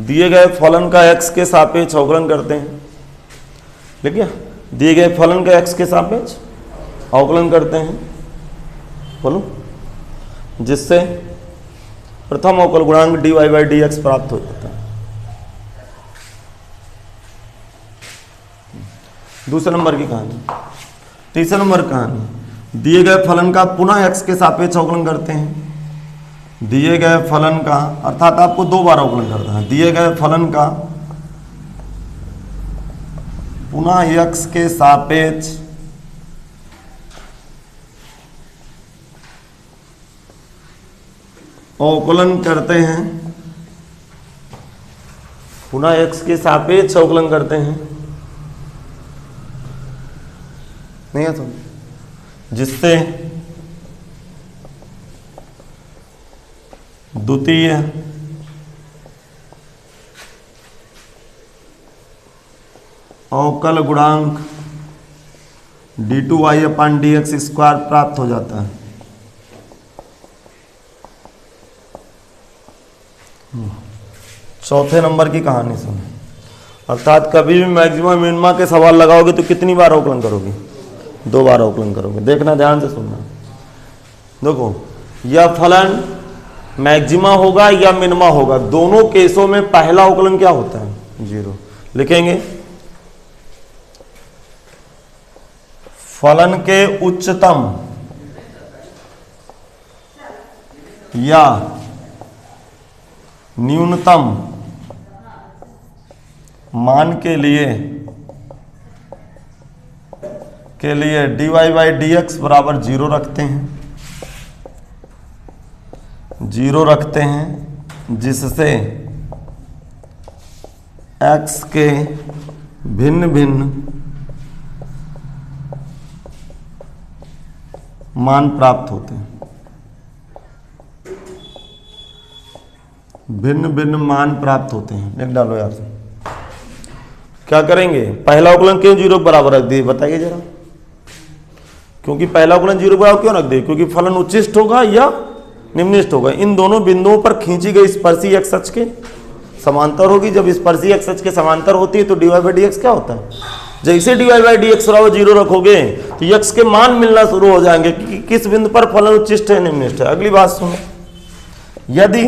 दिए गए फलन का x के सापेक्ष अवकलन करते हैं। देखिए, दिए गए फलन का x के सापेक्ष अवकलन करते हैं, बोलो, जिससे प्रथम अवकल गुणांक dy बाई dx प्राप्त हो जाता है। दूसरे नंबर की कहानी। तीसरे नंबर कहानी, दिए गए फलन का पुनः x के सापेक्ष अवकलन करते हैं। दिए गए फलन का, अर्थात आपको दो बार अवकलन करना है। दिए गए फलन का पुनः x के सापेक्ष अवकलन करते हैं। पुनः x के सापेक्ष अवकलन करते हैं, नहीं है तो, जिससे द्वितीय अवकल गुणांक d2y अपान dx स्क्वायर प्राप्त हो जाता है। चौथे नंबर की कहानी सुन। अर्थात कभी भी मैक्सिमम मिनिमा के सवाल लगाओगे तो कितनी बार अवकलन करोगे? दो बार अवकलन करोगे। देखना, ध्यान से सुनना। देखो, यह फलन मैक्सिमा होगा या मिनिमा होगा, दोनों केसों में पहला अवकलन क्या होता है? 0। लिखेंगे फलन के उच्चतम या न्यूनतम मान के लिए dy बाई dx बराबर 0 रखते हैं। 0 रखते हैं, जिससे x के भिन्न भिन्न मान प्राप्त होते हैं। भिन्न भिन्न मान प्राप्त होते हैं। लिख डालो यार। क्या करेंगे? पहला अवकलन क्यों 0 के बराबर रख दिए, बताइए जरा। क्योंकि पहला अवकलन 0 के बराबर क्यों रख दिए? क्योंकि फलन उच्चिष्ट होगा या निम्निष्ठ होगा। इन दोनों बिंदुओं पर खींची गई स्पर्शी x अक्ष के समांतर होगी। जब स्पर्शी x अक्ष के समांतर होती है तो dy बाई dx क्या होता है? जैसे dy बाई dx बराबर 0 रखोगे तो x के मान मिलना शुरू हो जाएंगे कि किस बिंदु पर फलन उच्चिष्ट है, निम्निष्ठ है। अगली बात सुनो, यदि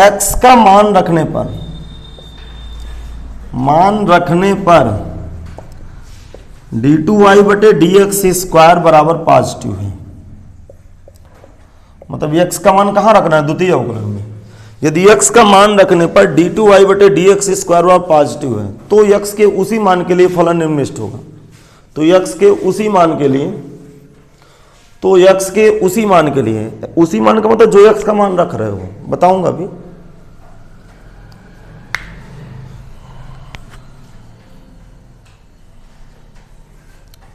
x का मान रखने पर d2y बटे dx स्क्वायर बराबर पॉजिटिव है, मतलब x का मान कहां रखना है? द्वितीय अवकलन में। यदि x का मान रखने पर d2y बटे dx स्क्वायर बराबर पॉजिटिव है तो x के उसी मान के लिए फलन निम्निष्ठ होगा। तो x के उसी मान के लिए, उसी मान का मतलब जो x का मान रख रहे हो, बताऊंगा अभी।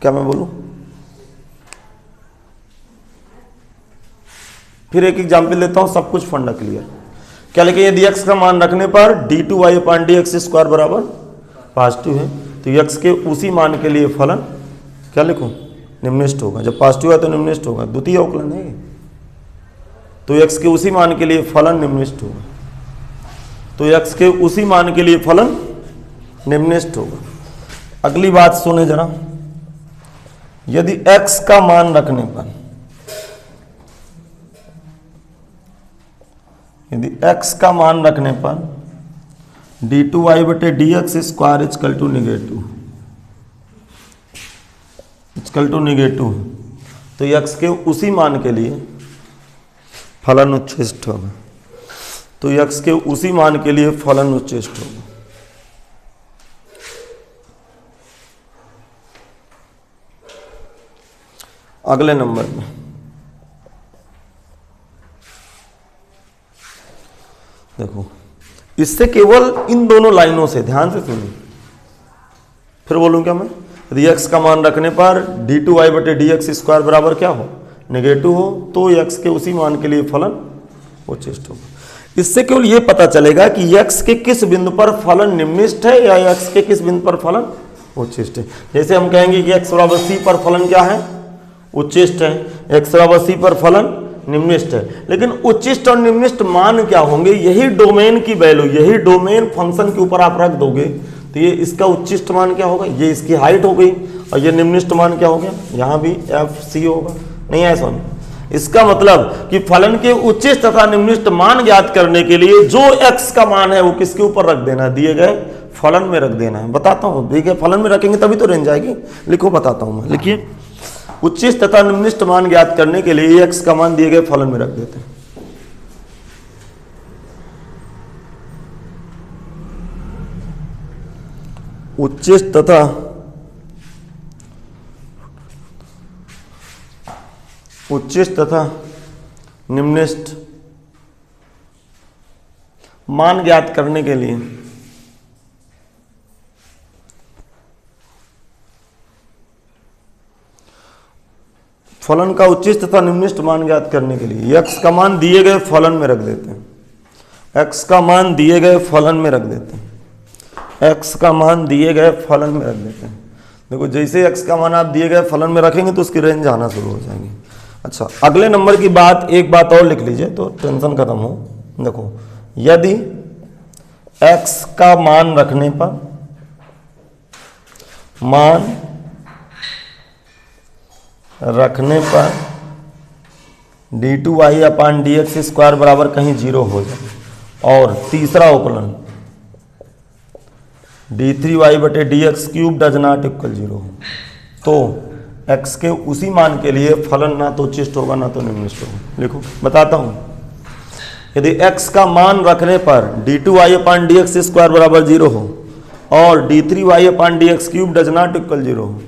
क्या मैं बोलूं? फिर एक एग्जाम्पल लेता हूं, सब कुछ फंडा क्लियर। क्या लिखे? यदि x का मान रखने पर d2y अपान dx स्क्वायर बराबर पॉजिटिव है तो x के उसी मान के लिए फलन क्या लिखूं? निम्निष्ठ होगा। जब पॉजिटिव है तो निम्निष्ठ होगा, द्वितीय अवकलन है तो x के उसी मान के लिए फलन निम्निष्ठ होगा। तो x के उसी मान के लिए फलन निम्निष्ठ होगा। अगली बात सुने जरा, यदि x का मान रखने पर, d2y बटे dx square equal to negative, तो x के उसी मान के लिए फलन उच्चिष्ट होगा। तो x के उसी मान के लिए फलन उच्चिष्ट होगा। अगले नंबर में देखो, इससे केवल इन दोनों लाइनों से, ध्यान से सुनिए, फिर बोलूं क्या मैं, यदि x का मान रखने पर d2y बटे dx स्क्वायर बराबर क्या हो, नेगेटिव हो, तो x के उसी मान के लिए फलन उच्चिष्ट होगा। इससे केवल ये पता चलेगा कि x के किस बिंदु पर फलन निम्निष्ठ है या x के किस बिंदु पर फलन उच्चिष्ट है। जैसे हम कहेंगे कि x बराबर c पर फलन क्या है, उच्चिष्ट है, x बराबर c पर फलन निम्निष्ठ है, लेकिन उच्चिष्ट और निम्निष्ठ मान क्या होंगे, यही डोमेन की वैल्यू, यही डोमेन फंक्शन के ऊपर आप रख दोगे तो ये इसका उच्चिष्ट मान क्या होगा, ये इसकी हाइट हो गई, और ये निम्निष्ठ मान क्या हो गया, यहाँ भी FC होगा, नहीं ऐसा नहीं। इसका मतलब कि फलन के उच्चिष्ट तथा निम्निष्ठ मान ज्ञात करने के लिए जो x का मान है वो किसके ऊपर रख देना है, दिए गए फलन में रख देना है। बताता हूँ, दिए गए फलन में रखेंगे तभी तो रेंज आएगी। लिखो, बताता हूँ मैं, लिखिए, उच्चिष्ट तथा निम्निष्ठ मान ज्ञात करने के लिए x का मान दिए गए फलन में रख देते हैं। उच्चिष्ट तथा निम्निष्ठ मान ज्ञात करने के लिए फलन का उच्चिष्ट तथा निम्निष्ठ मान ज्ञात करने के लिए x का मान दिए गए फलन में रख देते हैं। x का मान दिए गए फलन में रख देते हैं। x का मान दिए गए फलन में रख देते हैं। देखो, जैसे x का मान आप दिए गए फलन में रखेंगे तो उसकी रेंज आना शुरू हो जाएगी। अच्छा, अगले नंबर की बात, एक बात और लिख लीजिए तो टेंशन खत्म हो। देखो, यदि x का मान रखने पर d2y अपान dx स्क्वायर बराबर कहीं जीरो हो जाए, और तीसरा उपलन d3y बटे dx cube does not equal zero हो, तो x के उसी मान के लिए फलन ना तो उच्चिष्ट होगा ना तो निम्निष्ठ होगा। लिखो, बताता हूं, यदि x का मान रखने पर d2y अपान dx स्क्वायर बराबर जीरो हो और d3y upon dx cube does not equal zero हो,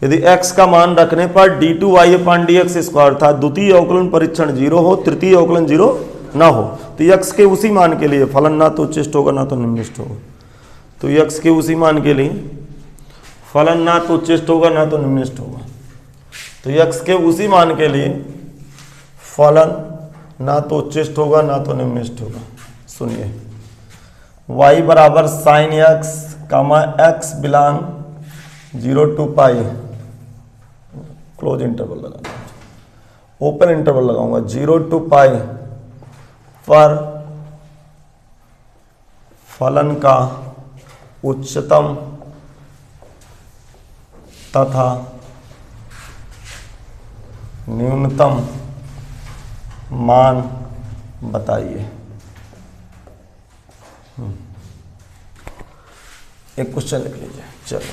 यदि x का मान रखने पर d2y अपान dx स्क्वायर था द्वितीय अवकलन परीक्षण जीरो हो, तृतीय अवकलन जीरो ना हो, तो x के उसी मान के लिए फलन ना तो उच्चिष्ट होगा ना तो निम्निष्ठ होगा। तो x के उसी मान के लिए फलन ना तो उच्चिष्ट होगा ना तो निम्निष्ठ होगा। तो x के उसी मान के लिए फलन ना तो उच्चिष्ट होगा ना तो निम्निष्ठ होगा। सुनिए, y बराबर sine x comma x belong 0 to पाई, क्लोज इंटरवल लगाऊंगा, ओपन इंटरवल लगाऊंगा, 0 to पाई पर फलन का उच्चतम तथा न्यूनतम मान बताइए। एक क्वेश्चन लिख लीजिए। चलो,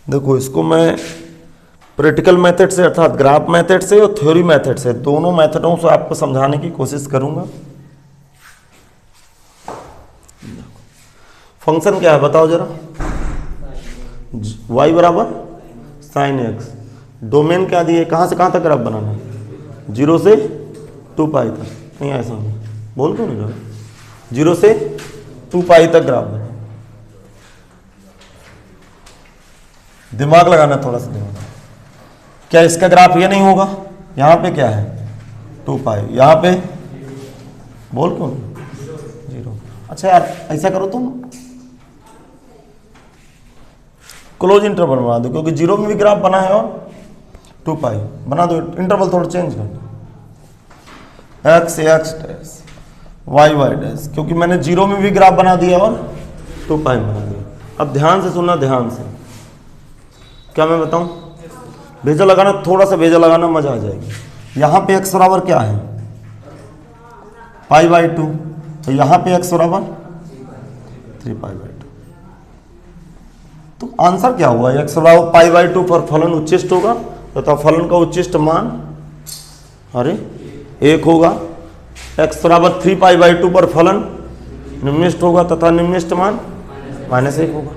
देखो, इसको मैं प्रैक्टिकल मेथड से अर्थात ग्राफ मेथड से और थ्योरी मेथड से, दोनों मेथडों से आपको समझाने की कोशिश करूंगा। फंक्शन क्या है बताओ जरा, y बराबर साइन x, डोमेन क्या दिए, कहां से कहां तक ग्राफ बनाना है, 0 से 2 पाई तक, नहीं ऐसा बोल दो ना, 0 से 2 पाई तक ग्राफ बना। दिमाग लगाना, थोड़ा सा दिमाग। क्या इसका ग्राफ ये नहीं होगा, यहां पे क्या है 2 पाई, यहां पे बोल क्यों 0। अच्छा यार, ऐसा करो तुम, क्लोज इंटरवल बना दो, क्योंकि 0 में भी ग्राफ बना है और 2 पाई बना दो, इंटरवल थोड़ा चेंज कर दो, x डैश y डैश, क्योंकि मैंने 0 में भी ग्राफ बना दिया और 2 पाई बना दिया। अब ध्यान से सुनना, ध्यान से, क्या मैं बताऊं, भेजा लगाना, थोड़ा सा भेजा लगाना, मजा आ जाएगी। यहां पे x बराबर क्या है पाई बाई 2, तो यहां पे x बराबर 3 पाई बाई 2, तो आंसर क्या हुआ, x बराबर पाई बाई 2 पर फलन उच्चिष्ट होगा तथा फलन का उच्चिष्ट मान 1 होगा। x बराबर 3 पाई बाई 2 पर फलन निम्निष्ठ होगा तथा निम्निष्ठ मान -1 होगा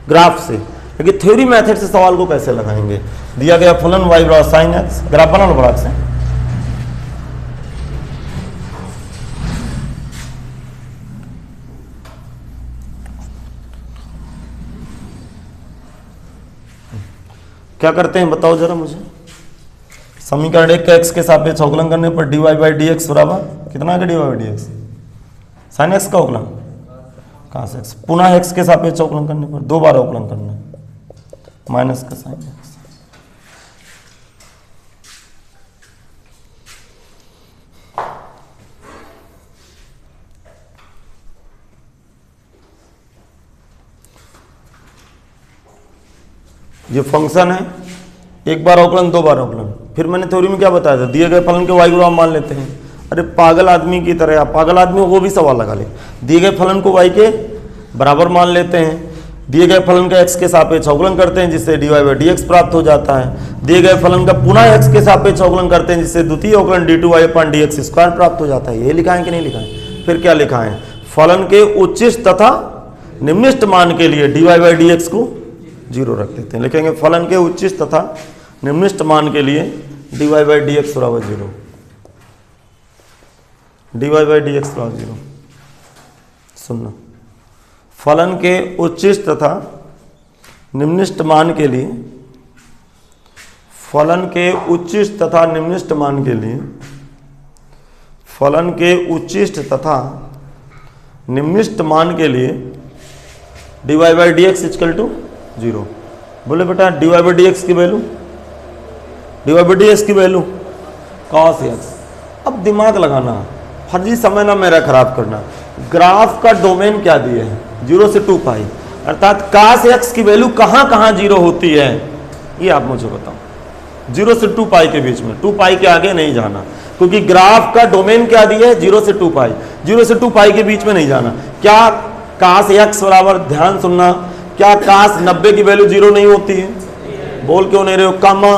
ग्राफ से। लेकिन थ्योरी मेथड से सवाल को कैसे लगाएंगे। दिया गया फलन y बराबर साइन एक्स, ग्राफ बना लो बराबर से। क्या करते हैं बताओ जरा मुझे। समीकरण एक का एक्स के सापेक्ष अवकलन करने पर dy बाई डी एक्स बराबर कितना है dy by D x, sine x का अवकलन कहाँ से एक्स, पुनः एक्स के सापेक्ष अवकलन करने पर दो बार अवकलन करना है माइनस का साइन एक्स। ये फंक्शन है, एक बार अवकलन दो बार अवकलन। फिर मैंने थ्योरी में क्या बताया था, दिए गए फलन के y बराबर मान लेते हैं। अरे पागल आदमी की तरह, आप पागल आदमी वो भी सवाल लगा ले। दिए गए फलन को y के बराबर मान लेते हैं, दिए गए फलन का x के सापेक्ष अवकलन करते हैं जिससे dy बाई डी एक्स प्राप्त हो जाता है, दिए गए फलन का पुनः x के सापेक्ष अवकलन करते हैं जिससे द्वितीय अवकलन d2y अपन डी एक्स स्क्वायर प्राप्त हो जाता है। ये लिखा है कि नहीं लिखा है? फिर क्या लिखा है, फलन के उच्चिष्ट तथा निम्निष्ट मान के लिए dy बाई डी एक्स को जीरो रख देते हैं। लिखेंगे फलन के उच्चिष्ट तथा निम्निष्ट मान के लिए dy बाई डी एक्स बराबर zero, dy by D x बराबर जीरो। सुनना, फलन के उच्चिष्ट तथा निम्निष्ट मान के लिए, फलन के उच्चिष्ट तथा निम्निष्ट मान के लिए, फलन के उच्चिष्ट तथा निम्निष्ट मान के लिए dy by D X equal to zero. बोले बेटा dy बाई डी एक्स की value, dy by D X की वैल्यू cos x। अब दिमाग लगाना, फर्जी समय ना मेरा खराब करना। ग्राफ का डोमेन क्या दिए है, 0 से 2 पाई, अर्थात cos x की वैल्यू कहाँ कहाँ जीरो होती है ये आप मुझे बताओ। 0 से 2 पाई के बीच में, 2 पाई के आगे नहीं जाना, क्योंकि ग्राफ का डोमेन क्या दिया है 0 से 2 पाई, 0 से 2 पाई के बीच में नहीं जाना। क्या cos x बराबर, ध्यान सुनना, क्या cos 90 की वैल्यू जीरो नहीं होती है? बोल क्यों नहीं रहे हो? कामा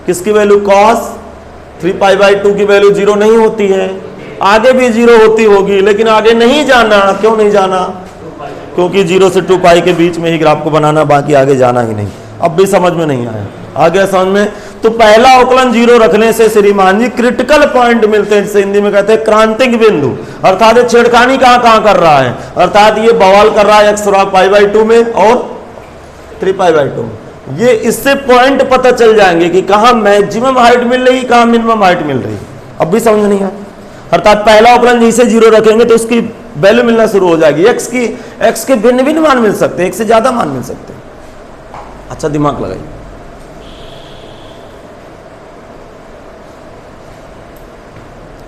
किसकी वैल्यू, cos 3 पाई बाई 2 की वैल्यू जीरो नहीं होती है। आगे भी जीरो होती होगी लेकिन आगे नहीं जाना। क्यों नहीं जाना? क्योंकि 0 से 2 पाई के बीच में ही ग्राफ को बनाना, बाकी आगे जाना ही नहीं। अब भी समझ में नहीं आया, आ गया समझ में? तो पहला अवकलन जीरो रखने से श्रीमान जी क्रिटिकल पॉइंट मिलते हैं, जिसे हिंदी में कहते हैं क्रांतिक बिंदु। अर्थात ये छेड़खानी कहाँ कहाँ कर रहा है, अर्थात ये बवाल कर रहा है x बराबर पाई बाई 2 में और 3 पाई बाई 2 में। ये इससे पॉइंट पता चल जाएंगे कि कहाँ मैक्सिमम हाइट मिल रही, कहाँ मिनिमम हाइट मिल रही। अब भी समझ नहीं आया? अर्थात पहला अवकलन जिसे जीरो रखेंगे तो उसकी वैल्यू मिलना शुरू हो जाएगी। x के भिन्न भिन्न मान मिल सकते हैं, एक से ज्यादा मान मिल सकते हैं। अच्छा दिमाग लगाइए।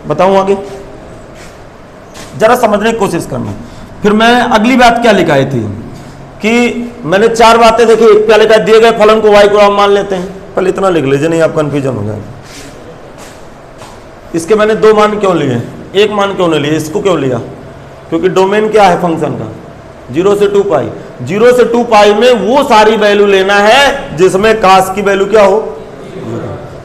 बताऊं आगे, जरा समझने की कोशिश करना। फिर मैं अगली बात क्या लिखाई थी कि मैंने 4 बातें देखी। एक क्या लिखा है, दिए गए फलन को y को आप मान लेते हैं। पहले इतना लिख लीजिए, नहीं आप कंफ्यूजन हो जाएगा। इसके मैंने 2 मान क्यों लिए, 1 मान क्यों नहीं लिए, इसको क्यों लिया? क्योंकि डोमेन क्या है फंक्शन का, 0 से 2 पाई। 0 से 2 पाई में वो सारी वैल्यू लेना है जिसमें cos की वैल्यू क्या हो,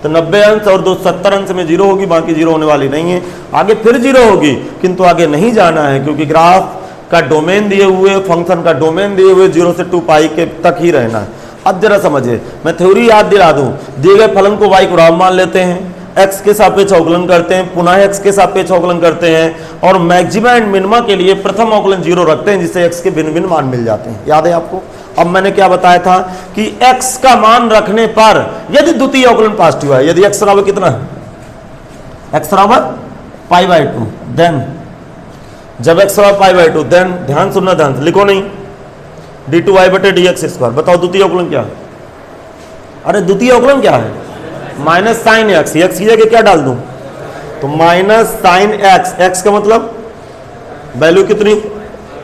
तो 90 अंश और 270 अंश में 0 होगी, बाकी 0 होने वाली नहीं है। आगे फिर 0 होगी, किंतु आगे नहीं जाना है क्योंकि ग्राफ का डोमेन दिए हुए, फंक्शन का डोमेन दिए हुए 0 से 2 पाई के तक ही रहना है। अब जरा समझिए, मैं थ्योरी याद दिला दूं। दिए गए फलन को y को बराबर मान लेते हैं, x के सापेक्ष अवकलन करते हैं, पुनः x के सापेक्ष अवकलन करते हैं और मैक्सिमा एंड मिनिमा के लिए प्रथम अवकलन 0 रखते हैं जिससे x के भिन्न भिन्न मान मिल जाते हैं। याद है आपको? अब मैंने क्या बताया था कि x का मान रखने पर यदि द्वितीय अवकलन पॉजिटिव है, यदि x बराबर कितना है, x बराबर पाई बाई 2, देन जब x बराबर पाई बाई 2 देन ध्यान सुनना, ध्यान से लिखो नहीं, d2y बटे डी एक्स स्क्वायर। बताओ द्वितीय अवकलन क्या है? अरे द्वितीय अवकलन क्या है, माइनस साइन एक्स। एक्स की जगह क्या डाल दूं, तो माइनस साइन एक्स। एक्स का मतलब वैल्यू कितनी,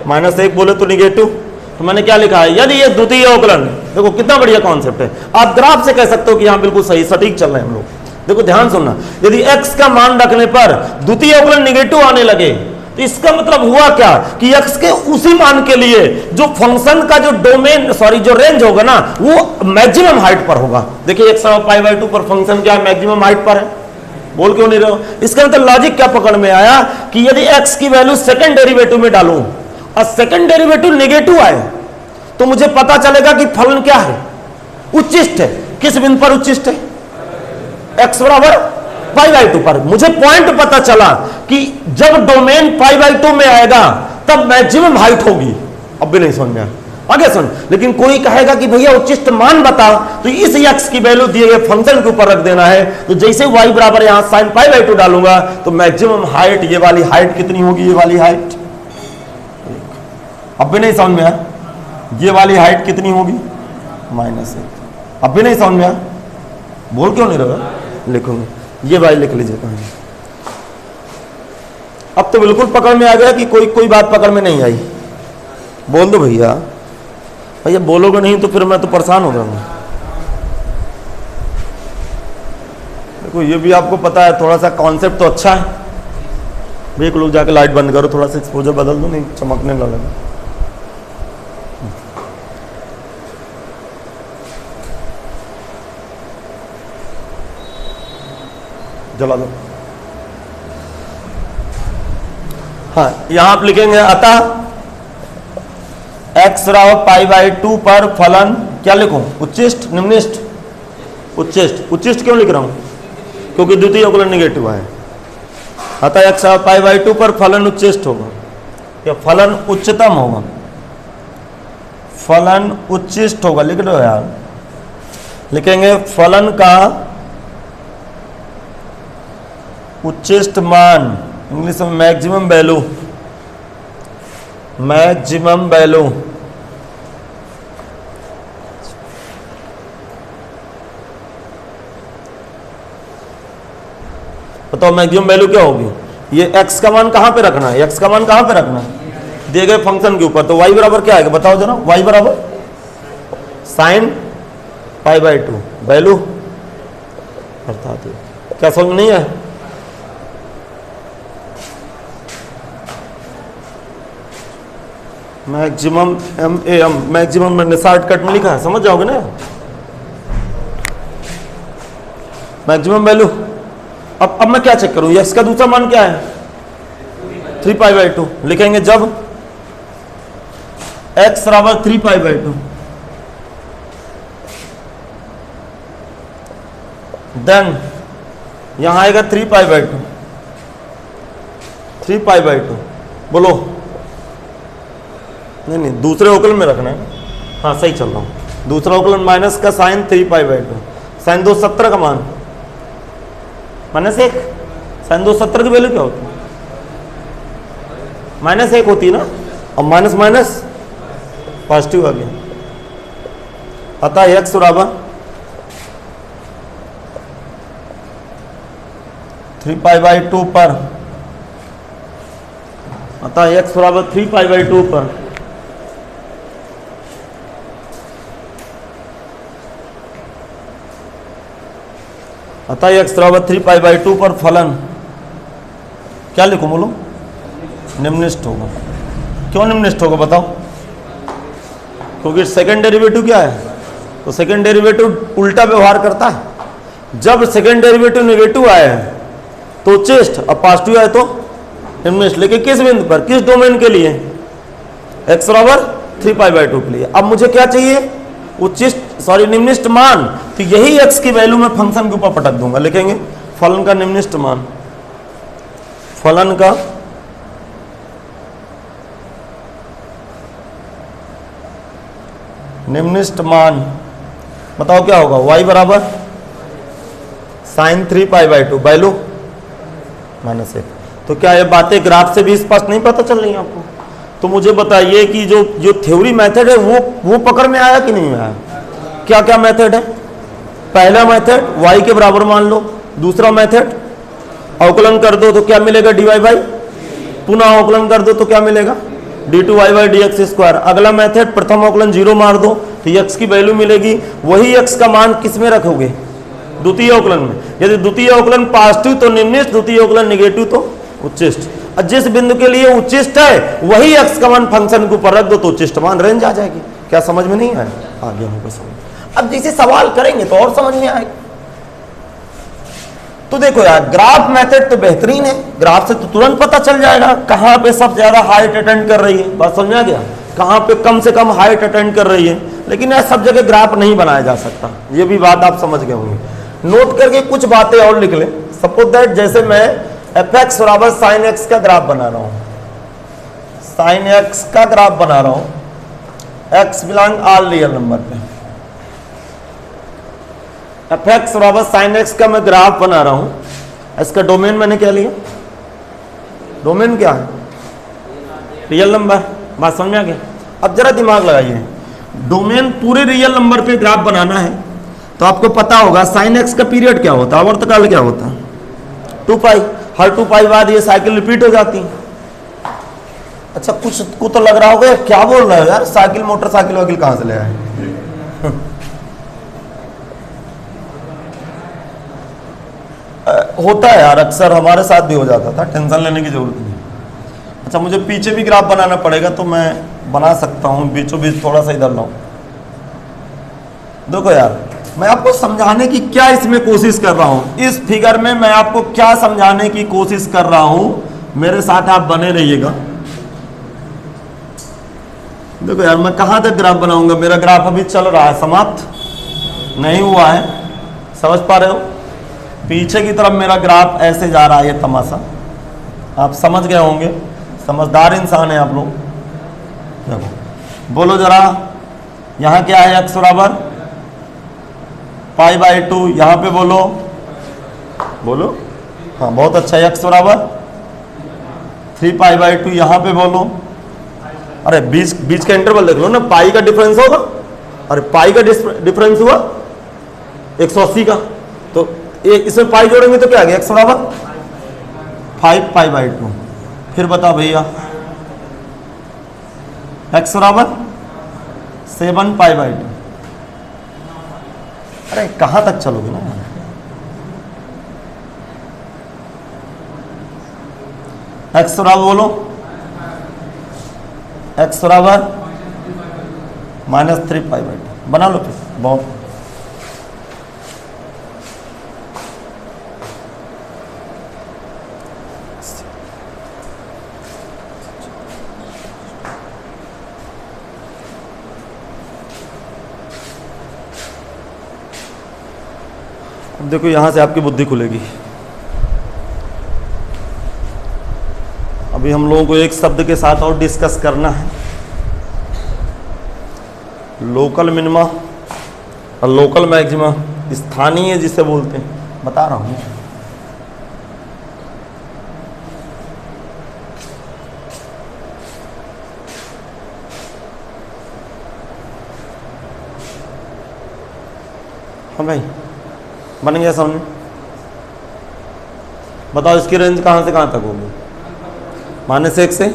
-1 बोले तो निगेटिव। तो मैंने क्या लिखा है, यदि ये द्वितीय अवकलन, देखो कितना बढ़िया कॉन्सेप्ट है। आप ग्राफ से कह सकते हो कि यहां बिल्कुल सही सटीक चल रहे हैं हम लोग। देखो ध्यान सुनना, यदि x का मान रखने पर द्वितीय अवकलन निगेटिव आने लगे तो इसका मतलब हुआ क्या कि x के उसी मान के लिए जो फंक्शन का जो डोमेन, सॉरी जो रेंज होगा ना, वो मैक्सिमम हाइट पर होगा। देखिए x पाई बाई 2 पर फंक्शन क्या मैक्सिमम हाइट पर है। बोल क्यों नहीं रहे हो? इसका मतलब लॉजिक क्या पकड़ में आया कि यदि x की वैल्यू सेकंड डेरिवेटिव में डालूं और सेकंड डेरिवेटिव नेगेटिव आए तो मुझे पता चलेगा कि फलन क्या है, उच्चिष्ट है। किस बिंदु पर उच्चिष्ट है? x बराबर π/2 पर। मुझे पॉइंट पता चला कि जब डोमेन π/2 में आएगा तब मैक्सिमम हाइट होगी। अब भी नहीं समझ में आगे सुन। लेकिन कोई कहेगा कि भैया उच्चिष्ट मान बता, तो इस x की वैल्यू दिए गए फंक्शन के ऊपर रख देना है। तो जैसे y बराबर यहां sin π/2 डालूंगा तो मैक्सिमम हाइट, ये वाली हाइट कितनी होगी? ये वाली हाइट, अब भी नहीं समझ में आया, ये वाली हाइट कितनी होगी? -1। अब भी नहीं समझ में आया, बोल क्यों नहीं रहा? लिखूंगा, ये भाई लिख लीजिए कहीं। अब तो बिल्कुल पकड़ में आ गया कि कोई बात पकड़ में नहीं आई। बोल दो भैया, भैया बोलोगे नहीं तो फिर मैं तो परेशान हो जाऊंगा। देखो ये भी आपको पता है, थोड़ा सा कॉन्सेप्ट तो अच्छा है। भैया एक लोग जाके लाइट बंद करो, थोड़ा सा एक्सपोजर बदल दो, नहीं चमकने लगेगा। जला दो। हाँ, यहां आप लिखेंगे अतः x बराबर π/2 पर फलन, क्या लिखूं? उच्चिष्ट, निम्निष्ट? उच्चिष्ट। उच्चिष्ट क्यों लिख रहा हूं? क्योंकि द्वितीय अवकलन निगेटिव है। अतः x बराबर π/2 पर फलन उच्चिष्ट होगा या फलन उच्चतम होगा। फलन उच्चिष्ट होगा, लिख लो यार। लिखेंगे फलन का उच्चिष्ट मान, इंग्लिश में मैक्सिमम वैल्यू, मैक्सिमम वैल्यू बताओ मैक्सिमम वैल्यू क्या होगी? ये x का मान कहां पे रखना है? x का मान कहां पे रखना है? दिए गए फंक्शन के ऊपर। तो y बराबर क्या आएगा बताओ जरा? y बराबर sin π/2 वैल्यू, अर्थात क्या समझ नहीं है? मैक्सिमम MAM, मैक्सिमम मैंने शॉर्टकट में लिखा है, समझ जाओगे ना। Maximum value. अब मैं क्या चेक करूं? x का दूसरा मान क्या है? 3π/2 लिखेंगे जब x बराबर 3π/2, देन यहां आएगा 3π/2। 3π/2 बोलो। नहीं, दूसरे अवकलन में रखना है। हाँ सही चल रहा हूँ। दूसरा अवकलन माइनस का साइन 3π/2, साइन 2 70 का मान -1। साइन 2 70 की वैल्यू क्या होती है? -1 होती है ना। और माइनस माइनस पॉजिटिव आ गया। अतः x बराबर 3π/2 पर, अतः x बराबर 3π/2 पर अतः x बराबर 3π/2 पर फलन क्या लिखूं बोलो? निम्निष्ट होगा। क्यों निम्निष्ट होगा बताओ? क्योंकि सेकंड डेरिवेटिव क्या है? तो सेकंड डेरिवेटिव उल्टा व्यवहार करता है। जब सेकंड डेरिवेटिव नेगेटिव आए तो उच्चिष्ट, अब पॉजिटिव आए तो निम्निष्ट। लेकिन किस बिंदु पर, किस डोमेन के लिए? x बराबर 3π/2 के लिए। अब मुझे क्या चाहिए? उच्चिष्ट, सॉरी निम्निष्ट मान। तो यही x की वैल्यू मैं फंक्शन के ऊपर पटक दूंगा। लिखेंगे फलन का निम्निष्ट मान, फलन का निम्निष्ट मान बताओ क्या होगा? y बराबर sin 3π/2 वैल्यू -1। तो क्या ये बातें ग्राफ से भी स्पष्ट नहीं पता चल रही आपको? तो मुझे बताइए कि जो थ्योरी मेथड है वो पकड़ में आया कि नहीं आया? क्या क्या मेथड है? पहला मेथड y के बराबर मान लो। दूसरा मेथड अवकलन कर दो तो क्या मिलेगा? dy/, पुनः अवकलन कर दो तो क्या मिलेगा? d2y/dx²। अगला मेथड प्रथम अवकलन 0 मार दो तो x की वैल्यू मिलेगी। वही x का मान किस में रखोगे? द्वितीय अवकलन में। यदि द्वितीय अवकलन पॉजिटिव तो निम्निष्ट, द्वितीय अवकलन नेगेटिव तो उच्चिष्ट। और जिस बिंदु के लिए उच्चिष्ट है वही x का मान फंक्शन के ऊपर रख दो तो उच्चिष्ट मान रेंज आ जाएगी। क्या समझ में नहीं आया? आगे होगा समझ। अब जैसे सवाल करेंगे तो और समझ में आएगा। तो देखो यार, ग्राफ मेथड तो बेहतरीन है। ग्राफ से तो तुरंत पता चल जाएगा कहां पे सबसे ज्यादा हाइट अटेंड कर रही है। बात समझ आ गया? कहाँ पे कम से कम हाइट अटेंड कर रही है, लेकिन यह सब जगह ग्राफ नहीं बनाया जा सकता। ये भी बात आप समझ गए होंगे। नोट करके कुछ बातें और लिख लें। सपोज दैट जैसे मैं fx बराबर साइन एक्स का ग्राफ बना रहा हूं, साइन एक्स का ग्राफ बना रहा हूं, x belong all real number पे। fx बराबर साइन एक्स का मैं ग्राफ बना रहा हूं। इसका डोमेन मैंने क्या लिया, डोमेन क्या है, रियल नंबर। बात समझ में आ गया। अब जरा दिमाग लगाइए, डोमेन पूरे रियल नंबर पे ग्राफ बनाना है तो आपको पता होगा साइन एक्स का पीरियड क्या होता है, आवर्तकाल क्या होता है, 2 पाई। हर 2 पाई बाद ये साइकिल रिपीट हो जाती है। अच्छा, कुछ को तो लग रहा होगा क्या बोल रहे हो यार, साइकिल मोटरसाइकिल वाइकिल कहां से ले आए। होता है यार, अक्सर हमारे साथ भी हो जाता था, टेंशन लेने की जरूरत नहीं। अच्छा, मुझे पीछे भी ग्राफ बनाना पड़ेगा तो मैं बना सकता हूं, बीचों बीच थोड़ा सा इधर लाऊं। देखो यार, मैं आपको समझाने की क्या इसमें कोशिश कर रहा हूं, इस फिगर में मैं आपको क्या समझाने की कोशिश कर रहा हूं, मेरे साथ आप बने रहिएगा। देखो यार, मैं कहां तक ग्राफ बनाऊंगा, मेरा ग्राफ अभी चल रहा है, समाप्त नहीं हुआ है, समझ पा रहे हो। पीछे की तरफ मेरा ग्राफ ऐसे जा रहा है, ये तमाशा आप समझ गए होंगे, समझदार इंसान है आप लोग। देखो बोलो जरा, यहां क्या है, x बराबर π/2, यहां पे बोलो, बोलो, हाँ बहुत अच्छा, x बराबर 3π/2, यहां पे बोलो। अरे बीच का इंटरवल देख लो ना, पाई का डिफरेंस होगा, अरे पाई का डिफरेंस हुआ 180 का, तो इसमें पाई जोड़ेंगे तो क्या आ गया, x बराबर 5π/2। फिर बताओ भैया, x बराबर 7π/2। अरे कहां तक चलोगे ना, x बराबर बोलो, x बराबर -3π/2 बना लो फिर, बहुत। देखो यहां से आपकी बुद्धि खुलेगी। अभी हम लोगों को एक शब्द के साथ और डिस्कस करना है, लोकल मिनिमा और लोकल मैक्सिमा, स्थानीय जिसे बोलते हैं, बता रहा हूं। हाँ भाई, बन गया समझ, बताओ इसकी रेंज कहां से कहां तक होगी, -1 से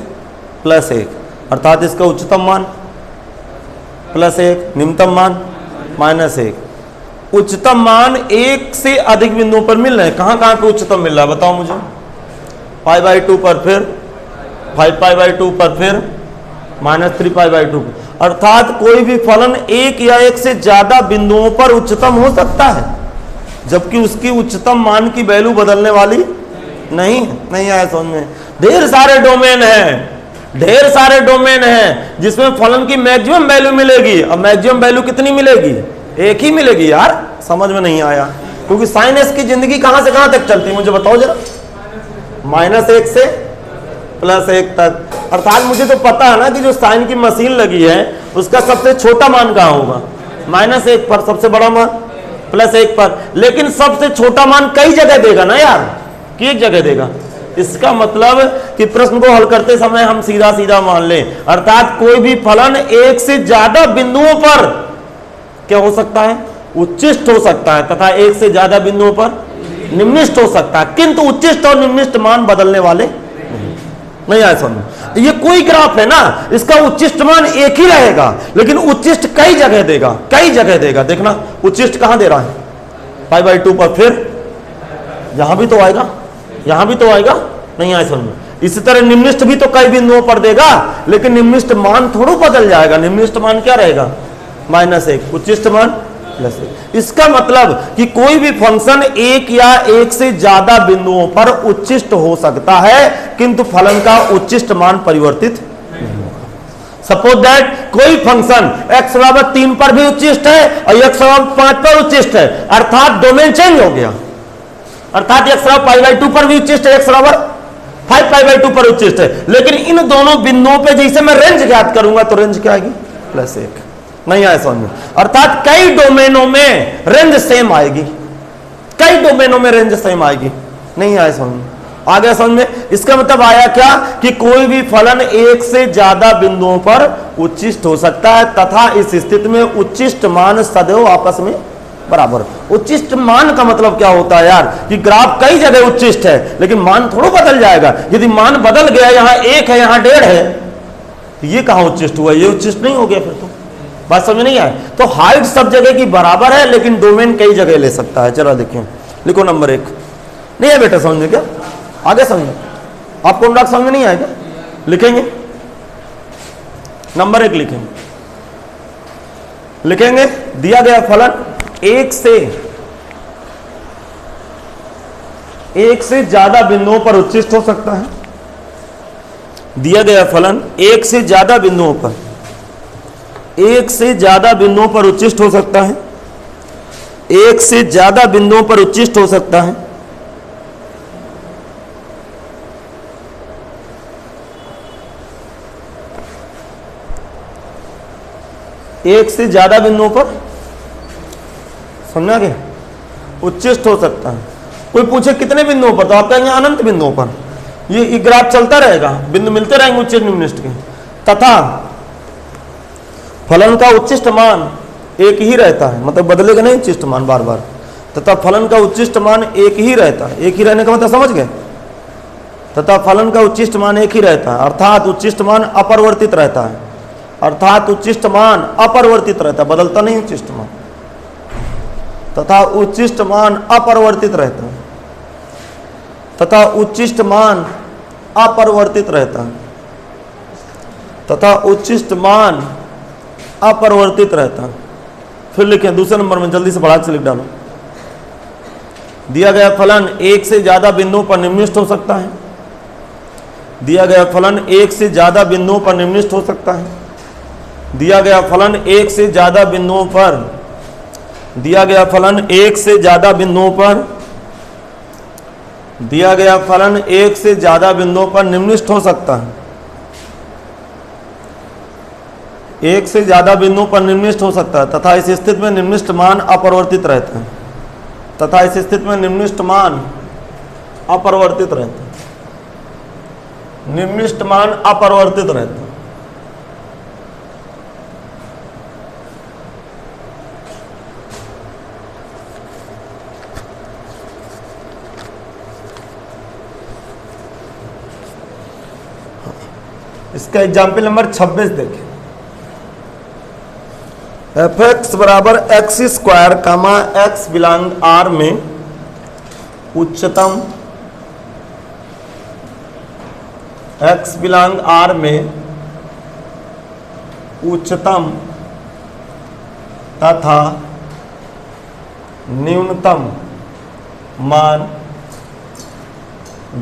+1, अर्थात इसका उच्चतम मान +1, निम्नतम मान -1। उच्चतम मान 1 से अधिक बिंदुओं पर मिल रहे हैं। कहां कहां पे उच्चतम मिल रहा है बताओ मुझे, π/2 पर, फिर 5π/2 पर, फिर -3π/2 पर। अर्थात कोई भी फलन 1 या 1 से ज्यादा बिंदुओं पर उच्चतम हो सकता है, जबकि उसकी उच्चतम मान की वैल्यू बदलने वाली नहीं आया समझ में। ढेर सारे डोमेन हैं जिसमें फलन की मैक्सिमम वैल्यू मिलेगी। अब मैक्सिमम वैल्यू कितनी मिलेगी, 1 ही मिलेगी यार, समझ में नहीं आया। क्योंकि साइन एक्स की जिंदगी कहां से कहां तक चलती है मुझे बताओ जरा, -1 से +1 तक। अर्थात मुझे तो पता है ना कि जो साइन की मशीन लगी है उसका सबसे छोटा मान कहां होगा, -1 पर, सबसे बड़ा मान +1 पर। लेकिन सबसे छोटा मान कई जगह देगा ना यार, कि एक जगह देगा। इसका मतलब कि प्रश्न को हल करते समय हम सीधा सीधा मान लें, अर्थात कोई भी फलन 1 से ज्यादा बिंदुओं पर क्या हो सकता है, उच्चिष्ट हो सकता है, तथा 1 से ज्यादा बिंदुओं पर निम्निष्ट हो सकता है। किंतु उच्चिष्ट और निम्निष्ट मान बदलने वाले नहीं आए समझ। ये कोई ग्राफ है ना, इसका उच्चिष्ट मान 1 ही रहेगा, लेकिन उच्चिष्ट कई जगह देगा। देखना उच्चिष्ट कहां दे रहा है, π/2 पर, फिर यहां भी तो आएगा, नहीं आए समझ। इसी तरह निम्निष्ट भी तो कई बिंदुओं पर देगा, लेकिन निम्निष्ट मान थोड़ा बदल जाएगा। निम्निष्ट मान क्या रहेगा, -1, उच्चिष्ट मान +1। इसका मतलब कि कोई भी फंक्शन 1 या 1 से ज्यादा बिंदुओं पर उच्चिष्ट हो सकता है, किंतु फलन का उच्चिष्ट मान परिवर्तित नहीं होगा। सपोज दैट कोई फंक्शन x बराबर 3 पर भी उच्चिष्ट है और x बराबर 5 पर उच्चिष्ट है, अर्थात डोमेन चेंज हो गया, अर्थात x बराबर पाई बाई 2 पर भी उच्चिष्ट है, x बराबर 5 पाई बाई 2 पर उच्चिष्ट है, लेकिन इन दोनों बिंदुओं पे जैसे मैं रेंज ज्ञात करूंगा तो रेंज क्या आएगी? +1। नहीं आया समझ में? अर्थात कई डोमेनों में रेंज सेम आएगी, कई डोमेनों में रेंज सेम आएगी। नहीं आया समझ में? आ गया समझ में? इसका मतलब आया क्या कि कोई भी फलन एक से ज्यादा बिंदुओं पर उच्चिष्ट हो सकता है तथा इस स्थिति में उच्चिष्ट मान सदैव आपस में बराबर। उच्चिष्ट मान का मतलब क्या होता है यार? कि ग्राफ कई जगह उच्चिष्ट है लेकिन मान थोड़ा बदल जाएगा। यदि मान बदल गया, यहां 1 है यहां 1.5 है, तो ये कहां उच्चिष्ट हुआ? ये उच्चिष्ट नहीं हो गया फिर तो। बात समझ नहीं आए? तो हाइट सब जगह की बराबर है लेकिन डोमेन कई जगह ले सकता है। चलो देखिए, लिखो नंबर 1। नहीं है बेटा समझ में? क्या आगे समझ? आपको अनुराग समझ में नहीं आएगा? लिखेंगे नंबर 1, लिखेंगे दिया गया फलन एक से ज्यादा बिंदुओं पर उच्चिष्ट हो सकता है। दिया गया फलन एक से ज्यादा बिंदुओं पर उच्चिष्ट हो सकता है, एक से ज्यादा बिंदुओं पर उच्चिष्ट हो सकता है। एक से ज्यादा बिंदुओं पर, समझा क्या? उच्चिष्ट हो सकता है। कोई पूछे कितने बिंदुओं पर, तो आप कहेंगे अनंत बिंदुओं पर। ये ग्राफ चलता रहेगा, बिंदु मिलते रहेंगे उच्चिष्ट निम्निष्ट के, तथा फलन का उच्चिष्ट मान एक ही रहता है, मतलब बदलेगा नहीं उच्चिष्ट मान बार बार, तथा फलन का उच्चिष्ट मान एक ही रहता है। एक ही रहने का मतलब समझ गए? तथा फलन का उच्चिष्ट मान एक ही रहता है, अर्थात उच्चिष्ट मान अपरिवर्तित रहता है, अर्थात उच्चिष्ट मान अपरिवर्तित रहता है, बदलता नहीं उच्चिष्ट मान, तथा उच्चिष्ट मान अपरिवर्तित रहता है, तथा उच्चिष्ट मान अपरिवर्तित रहता है, तथा उच्चिष्ट मान अपरिवर्तित रहता है। फिर लिखें दूसरे नंबर में, जल्दी से बढ़ा के लिख डालो। दिया गया फलन एक से ज्यादा बिंदुओं पर निम्निष्ट हो सकता है। दिया गया फलन एक से ज्यादा बिंदुओं पर निम्निष्ट हो सकता है। दिया गया फलन एक से ज्यादा बिंदुओं पर, दिया गया फलन एक से ज्यादा बिंदुओं पर, दिया गया फलन एक से ज्यादा बिंदुओं पर निम्निष्ट हो सकता है। एक से ज्यादा बिंदुओं पर निम्निष्ट हो सकता है तथा इस स्थिति में निम्निष्ट मान अपरिवर्तित रहते हैं, तथा इस स्थिति में निम्निष्ट मान अपरिवर्तित रहते हैं, निम्निष्ट मान अपरिवर्तित रहते हैं। इसका एग्जाम्पल नंबर 26 देखें। f(x) बराबर एक्स स्क्वायर कामा x बिलोंग R में उच्चतम, x बिलोंग R में उच्चतम तथा न्यूनतम मान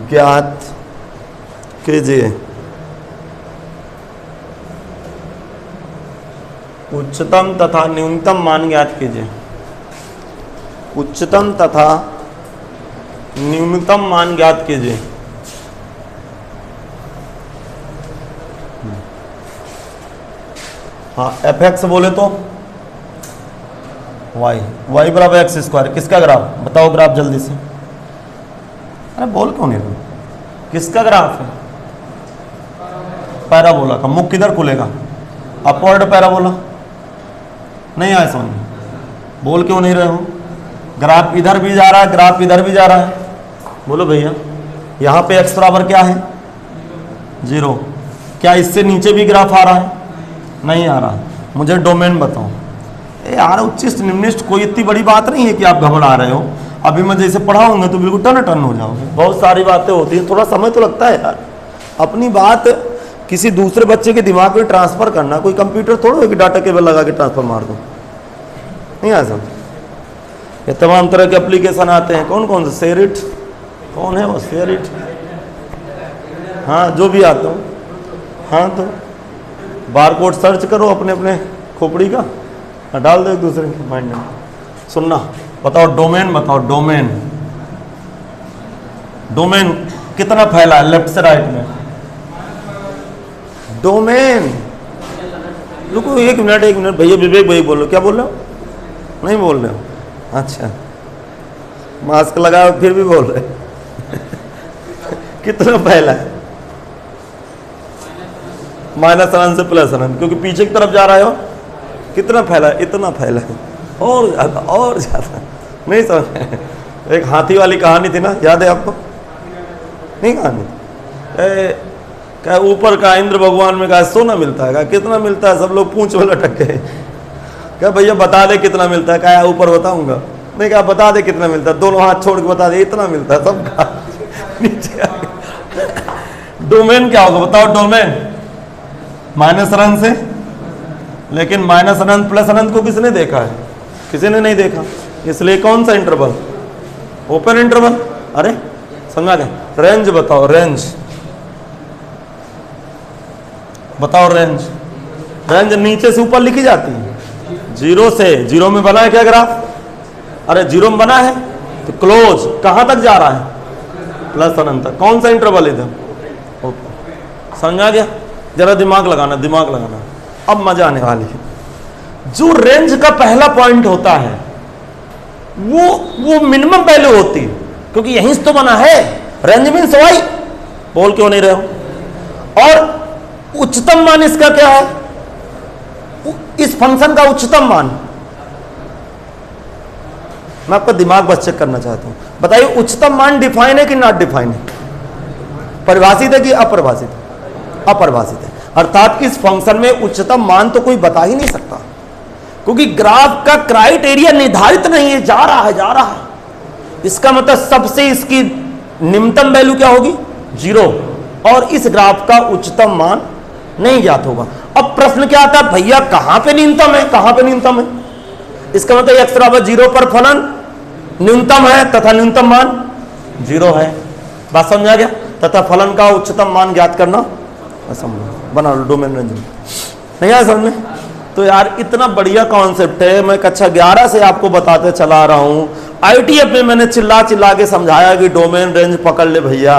ज्ञात कीजिए। उच्चतम तथा न्यूनतम मान ज्ञात कीजिए। उच्चतम तथा न्यूनतम मान ज्ञात कीजिए। हाँ, f(x) बोले तो y बराबर एक्स स्क्वायर। किसका ग्राफ बताओ? ग्राफ जल्दी से। अरे बोल क्यों नहीं रहे? किसका ग्राफ है? पैराबोला का। मुख किधर खुलेगा? Upward parabola. नहीं आया समझ में? बोल क्यों नहीं रहे हो? ग्राफ इधर भी जा रहा है, ग्राफ इधर भी जा रहा है। बोलो भैया, यहाँ पे x बराबर क्या है? 0। क्या इससे नीचे भी ग्राफ आ रहा है? नहीं आ रहा। मुझे डोमेन बताओ। यार उच्चिष्ट निम्निष्ट कोई इतनी बड़ी बात नहीं है कि आप घबरा रहे हो। अभी मैं जैसे पढ़ाऊंगा तो बिल्कुल टन हो जाओगे। बहुत सारी बातें होती हैं, थोड़ा समय तो लगता है यार। अपनी बात किसी दूसरे बच्चे के दिमाग में ट्रांसफर करना, कोई कंप्यूटर थोड़ा है कि डाटा केबल लगा के ट्रांसफर मार दो। नहीं आ समझ? ये तमाम तरह के एप्लीकेशन आते हैं। कौन कौन से? शेरिट, कौन है वो? शेरिट, हाँ जो भी आता हो। हाँ तो बार कोड सर्च करो अपने अपने खोपड़ी का, डाल दो एक दूसरे के माइंड में। सुनना, बताओ डोमेन, बताओ डोमेन, डोमेन कितना फैला है लेफ्ट से राइट में? डोमेन, रुको एक मिनट भैया, विवेक भाई बोलो, क्या बोल रहे हो? नहीं बोल रहे हो? अच्छा, मास्क लगाओ फिर भी बोल रहे कितना फैला है? -1 से +1, क्योंकि पीछे की तरफ जा रहे हो। कितना फैला है? इतना फैला है, और ज्यादा, और ज्यादा। नहीं समझ? एक हाथी वाली कहानी थी ना, याद है आपको? नहीं कहानी? क्या ऊपर का इंद्र भगवान में कहा सोना मिलता है, क्या कितना मिलता है? सब लोग पूंछ में लटक गए। क्या भैया बता दे कितना मिलता है? क्या ऊपर बताऊंगा? नहीं, क्या बता दे कितना मिलता है, दोनों हाथ छोड़ के बता दे इतना मिलता है, सब कहा नीचे आ गया। डोमेन क्या होगा बताओ? डोमेन -1 से, लेकिन -1 +1 को किसने देखा है? किसी ने नहीं देखा, इसलिए कौन सा इंटरवल? Open interval. अरे समझा गया? रेंज बताओ, रेंज बताओ, रेंज। रेंज नीचे से ऊपर लिखी जाती है, 0 से, 0 में बना है क्या ग्राफ? अरे 0 में बना है तो क्लोज कहां तक जा रहा है? +1 तक। कौन सा इंटरवल इधर? ओपन। समझा गया? जरा दिमाग लगाना, दिमाग लगाना, अब मजा आने वाली है। जो रेंज का पहला पॉइंट होता है वो मिनिमम वैल्यू होती है, क्योंकि यहीं से तो बना है। रेंज मीन्स वाई, बोल क्यों नहीं रहे हो? और उच्चतम मान इसका क्या है? इस फंक्शन का उच्चतम मान, मैं आपका दिमाग बस चेक करना चाहता हूं। बताइए उच्चतम मान डिफाइन है कि नॉट डिफाइन है? परिभाषित है कि अपरिभाषित है? अपरिभाषित है। अर्थात इस फंक्शन में उच्चतम मान तो कोई बता ही नहीं सकता, क्योंकि ग्राफ का क्राइटेरिया निर्धारित नहीं है, जा रहा है जा रहा है। इसका मतलब सबसे इसकी निम्नतम वैल्यू क्या होगी? 0, और इस ग्राफ का उच्चतम मान नहीं ज्ञात होगा। अब प्रश्न क्या आता है, भैया कहां पे न्यूनतम है, कहां पे न्यूनतम है? इसका मतलब x=0 पर फलन न्यूनतम है तथा न्यूनतम मान 0 है। बात समझा गया? तथा फलन का उच्चतम मान ज्ञात करना असंभव। बना लो डोमेन रेंज। नहीं आया समझ में? तो यार इतना बढ़िया कॉन्सेप्ट है, मैं कक्षा 11 से आपको बताते चला रहा हूं। ITF में मैंने चिल्ला चिल्ला के समझाया कि डोमेन रेंज पकड़ ले भैया,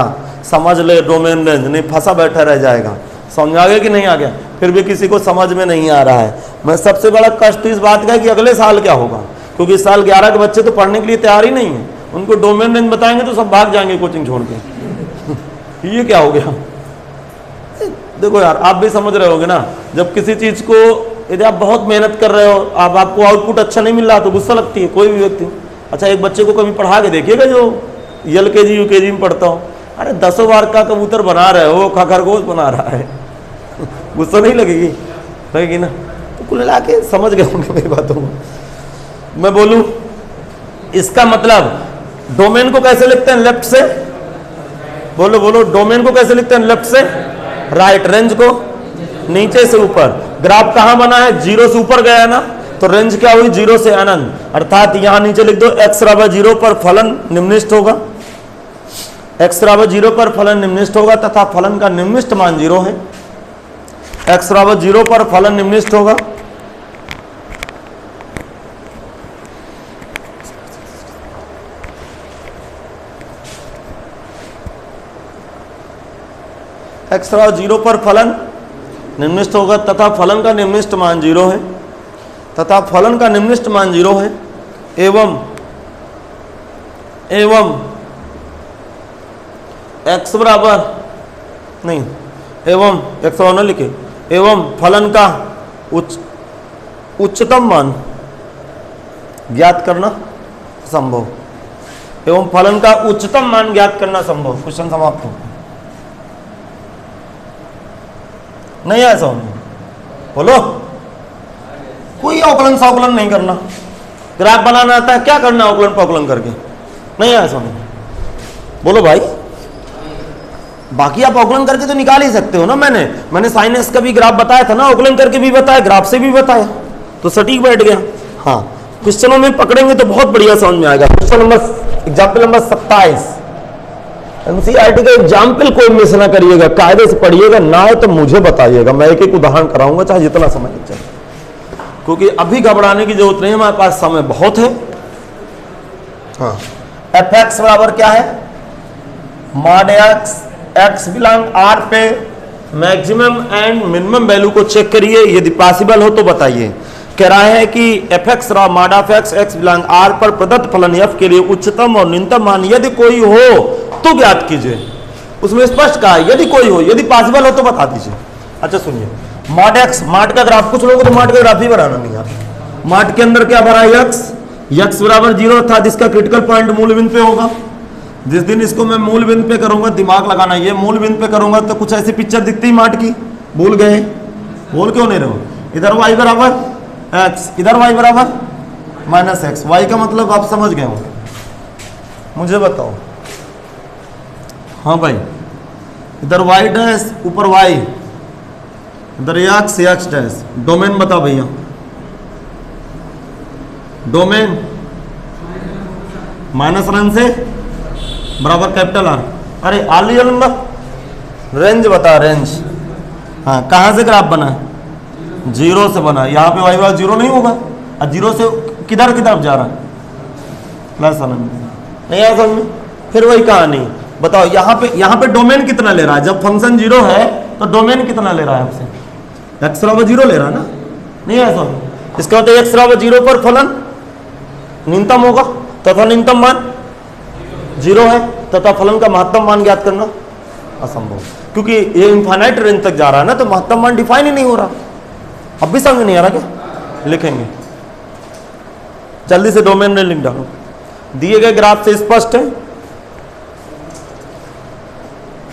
समझ ले डोमेन रेंज, नहीं फंसा बैठा रह जाएगा। समझ आ गया कि नहीं आ गया? फिर भी किसी को समझ में नहीं आ रहा है। मैं सबसे बड़ा कष्ट इस बात का है कि अगले साल क्या होगा, क्योंकि इस साल 11 के बच्चे तो पढ़ने के लिए तैयार ही नहीं है। उनको डोमेन रेंज बताएंगे तो सब भाग जाएंगे कोचिंग छोड़ के। ये क्या हो गया? देखो यार, आप भी समझ रहे होगे ना, जब किसी चीज को यदि आप बहुत मेहनत कर रहे हो, आपको आउटपुट अच्छा नहीं मिल रहा तो गुस्सा लगती है कोई भी व्यक्ति। अच्छा, एक बच्चे को कभी पढ़ा के देखिएगा जो LKG UKG में पढ़ता हो, अरे 10 बार का कबूतर बना रहे हो, खरगोश बना रहा है, गुस्सा नहीं लगेगी? लगेगी ना? तो कुल मिला के समझ गए होंगे मेरी बातों को। मैं बोलूं, इसका मतलब डोमेन को कैसे लिखते हैं? लेफ्ट से, बोलो बोलो, डोमेन को कैसे लिखते हैं? लेफ्ट से राइट, रेंज को नीचे से ऊपर। ग्राफ कहां बना है? 0 से ऊपर गया है ना, तो रेंज क्या हुई? 0 से अनंत। अर्थात यहां नीचे लिख दो x=0 पर फलन निम्नलिखित होगा। x=0 पर फलन निम्नलिखित होगा तथा फलन का निम्नलिखित मान 0 है। x=0 पर फलन निम्नलिखित होगा x=0 पर फलन निम्नलिखित होगा तथा फलन का निम्नलिखित मान 0 है, तथा फलन का निम्नलिखित मान 0 है। एवं x बराबर नहीं, एवं x न लिखे, एवं फलन का उच्चतम मान ज्ञात करना संभव। एवं फलन का उच्चतम मान ज्ञात करना संभव। क्वेश्चन समाप्त हो। नहीं है समझ? बोलो, कोई अवकलन सवकलन नहीं करना। ग्राफ बनाना आता है, क्या करना अवकलन पवकलन करके? नहीं है समझ? बोलो भाई, बाकी आप अवकलन करके तो निकाल ही सकते हो ना। मैंने साइन एक्स का भी ग्राफ बताया था ना, अवकलन करके भी बताया, ग्राफ से भी बताया, तो सटीक बैठ गया। हाँ, क्वेश्चनों में पकड़ेंगे तो बहुत बढ़िया समझ में आएगा। Question number, example number 27, NCERT का एग्जाम्पल कोई मिस ना करिएगा, कायदे से पढ़िएगा, ना है तो मुझे बताइएगा, मैं एक एक उदाहरण कराऊंगा चाहे जितना समय लग जाए, क्योंकि अभी घबराने की जरूरत नहीं है, हमारे पास समय बहुत है। हाँ, एफ एक्स बराबर क्या है, mod X, X belong R पे मैक्सिमम एंड मिनिमम वैल्यू को चेक करिए, यदि पॉसिबल हो तो बताइए। कह रहा है कि F X mod of X, X belong R पर प्रदत्त फलन एफ के लिए उच्चतम और न्यूनतम मान यदि कोई हो तो ज्ञात कीजिए। उसमें स्पष्ट कहा है यदि कोई हो, यदि पॉसिबल हो तो बता दीजिए। अच्छा सुनिए, मॉड एक्स, मॉड का ग्राफ, कुछ लोगों को तो मॉड का ग्राफ ही बनाना नहीं आता। मॉड के अंदर क्या भरा है, एक्स बराबर 0 अर्थात इसका क्रिटिकल पॉइंट मूल बिंदु पे होगा। जिस दिन इसको मैं मूल बिंदु पे करूंगा, दिमाग लगाना, ये मूल बिंदु पे करूंगा तो कुछ ऐसी पिक्चर दिखती है मार्ट की, भूल गए, बोल क्यों नहीं रहो। इधर y बराबर x, इधर y बराबर माइनस एक्स, वाई का मतलब आप समझ गए हो, मुझे बताओ। हाँ भाई, इधर y डैश, ऊपर y, इधर x डैश, डोमेन बता भैया, डोमेन माइनस रन से बराबर कैपिटल आर। अरे आली नंबर, रेंज बता, रेंज। हाँ, कहाँ से ग्राफ बना है, 0 से बना है। यहाँ पे वाई बराबर 0 नहीं होगा, और 0 से किधर की तरफ जा रहा है, प्लस नहीं आया समझ में। फिर वही कहानी बताओ, यहाँ पे डोमेन कितना ले रहा है, जब फंक्शन 0 है तो डोमेन कितना ले रहा है आपसे, एक्स बराबर 0 ले रहा है ना, नहीं आया समझ। इसका मतलब एक्स बराबर 0 पर फलन न्यूनतम होगा तथा न्यूनतम मान 0 है, तथा फलन का महत्तम मान ज्ञात करना असंभव, क्योंकि ये इनफाइनाइट रेंज तक जा रहा है ना, तो महत्तम मान डिफाइन ही नहीं हो रहा। अब भी समझ नहीं आ रहा क्या, लिखेंगे जल्दी से, डोमेन में लिख डालो। दिए गए ग्राफ से स्पष्ट है,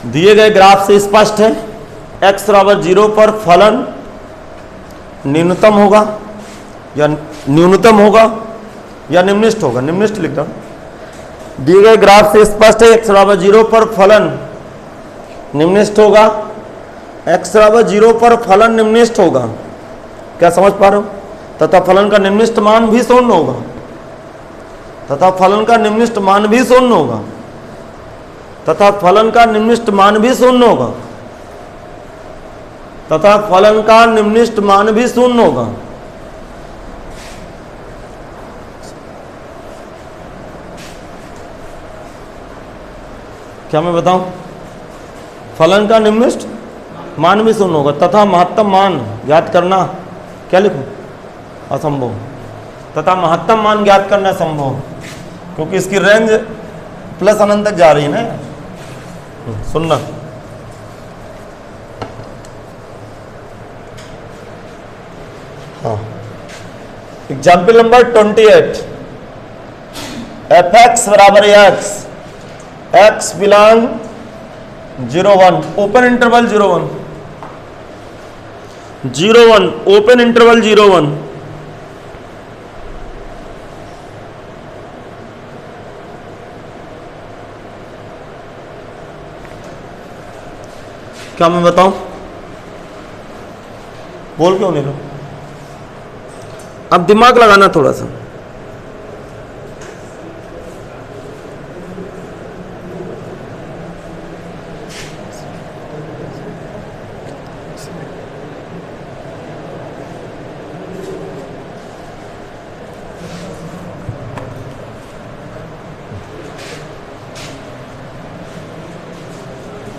दिए गए ग्राफ से स्पष्ट है, x बराबर 0 पर फलन न्यूनतम होगा या न्यूनतम होगा या निम्नलिखित होगा, निम्नलिखित लिख दो। दिए गए ग्राफ से स्पष्ट है, x बराबर 0 पर फलन निम्नलिखित होगा, x बराबर 0 पर फलन निम्नलिखित होगा, क्या समझ पा रहे हो, तथा फलन का निम्नलिखित मान भी शून्य होगा, तथा फलन का निम्नलिखित मान भी शून्य होगा, तथा फलन का निम्नलिखित मान भी शून्य होगा, तथा फलन का निम्नलिखित मान भी शून्य होगा। क्या मैं बताऊं, फलन का निम्नलिखित मान भी शून्य होगा, तथा महत्तम मान ज्ञात करना, क्या लिखूं, असंभव, तथा महत्तम मान ज्ञात करना संभव, क्योंकि इसकी रेंज प्लस अनंत तक जा रही है ना। सुनना, हाँ, एग्जाम्पल नंबर 28, एफ एक्स बराबर x belong 0 1, open interval 0 1, 0 1, open interval 0 1, क्या मैं बताऊं, बोल क्यों नहीं लो, अब दिमाग लगाना थोड़ा सा।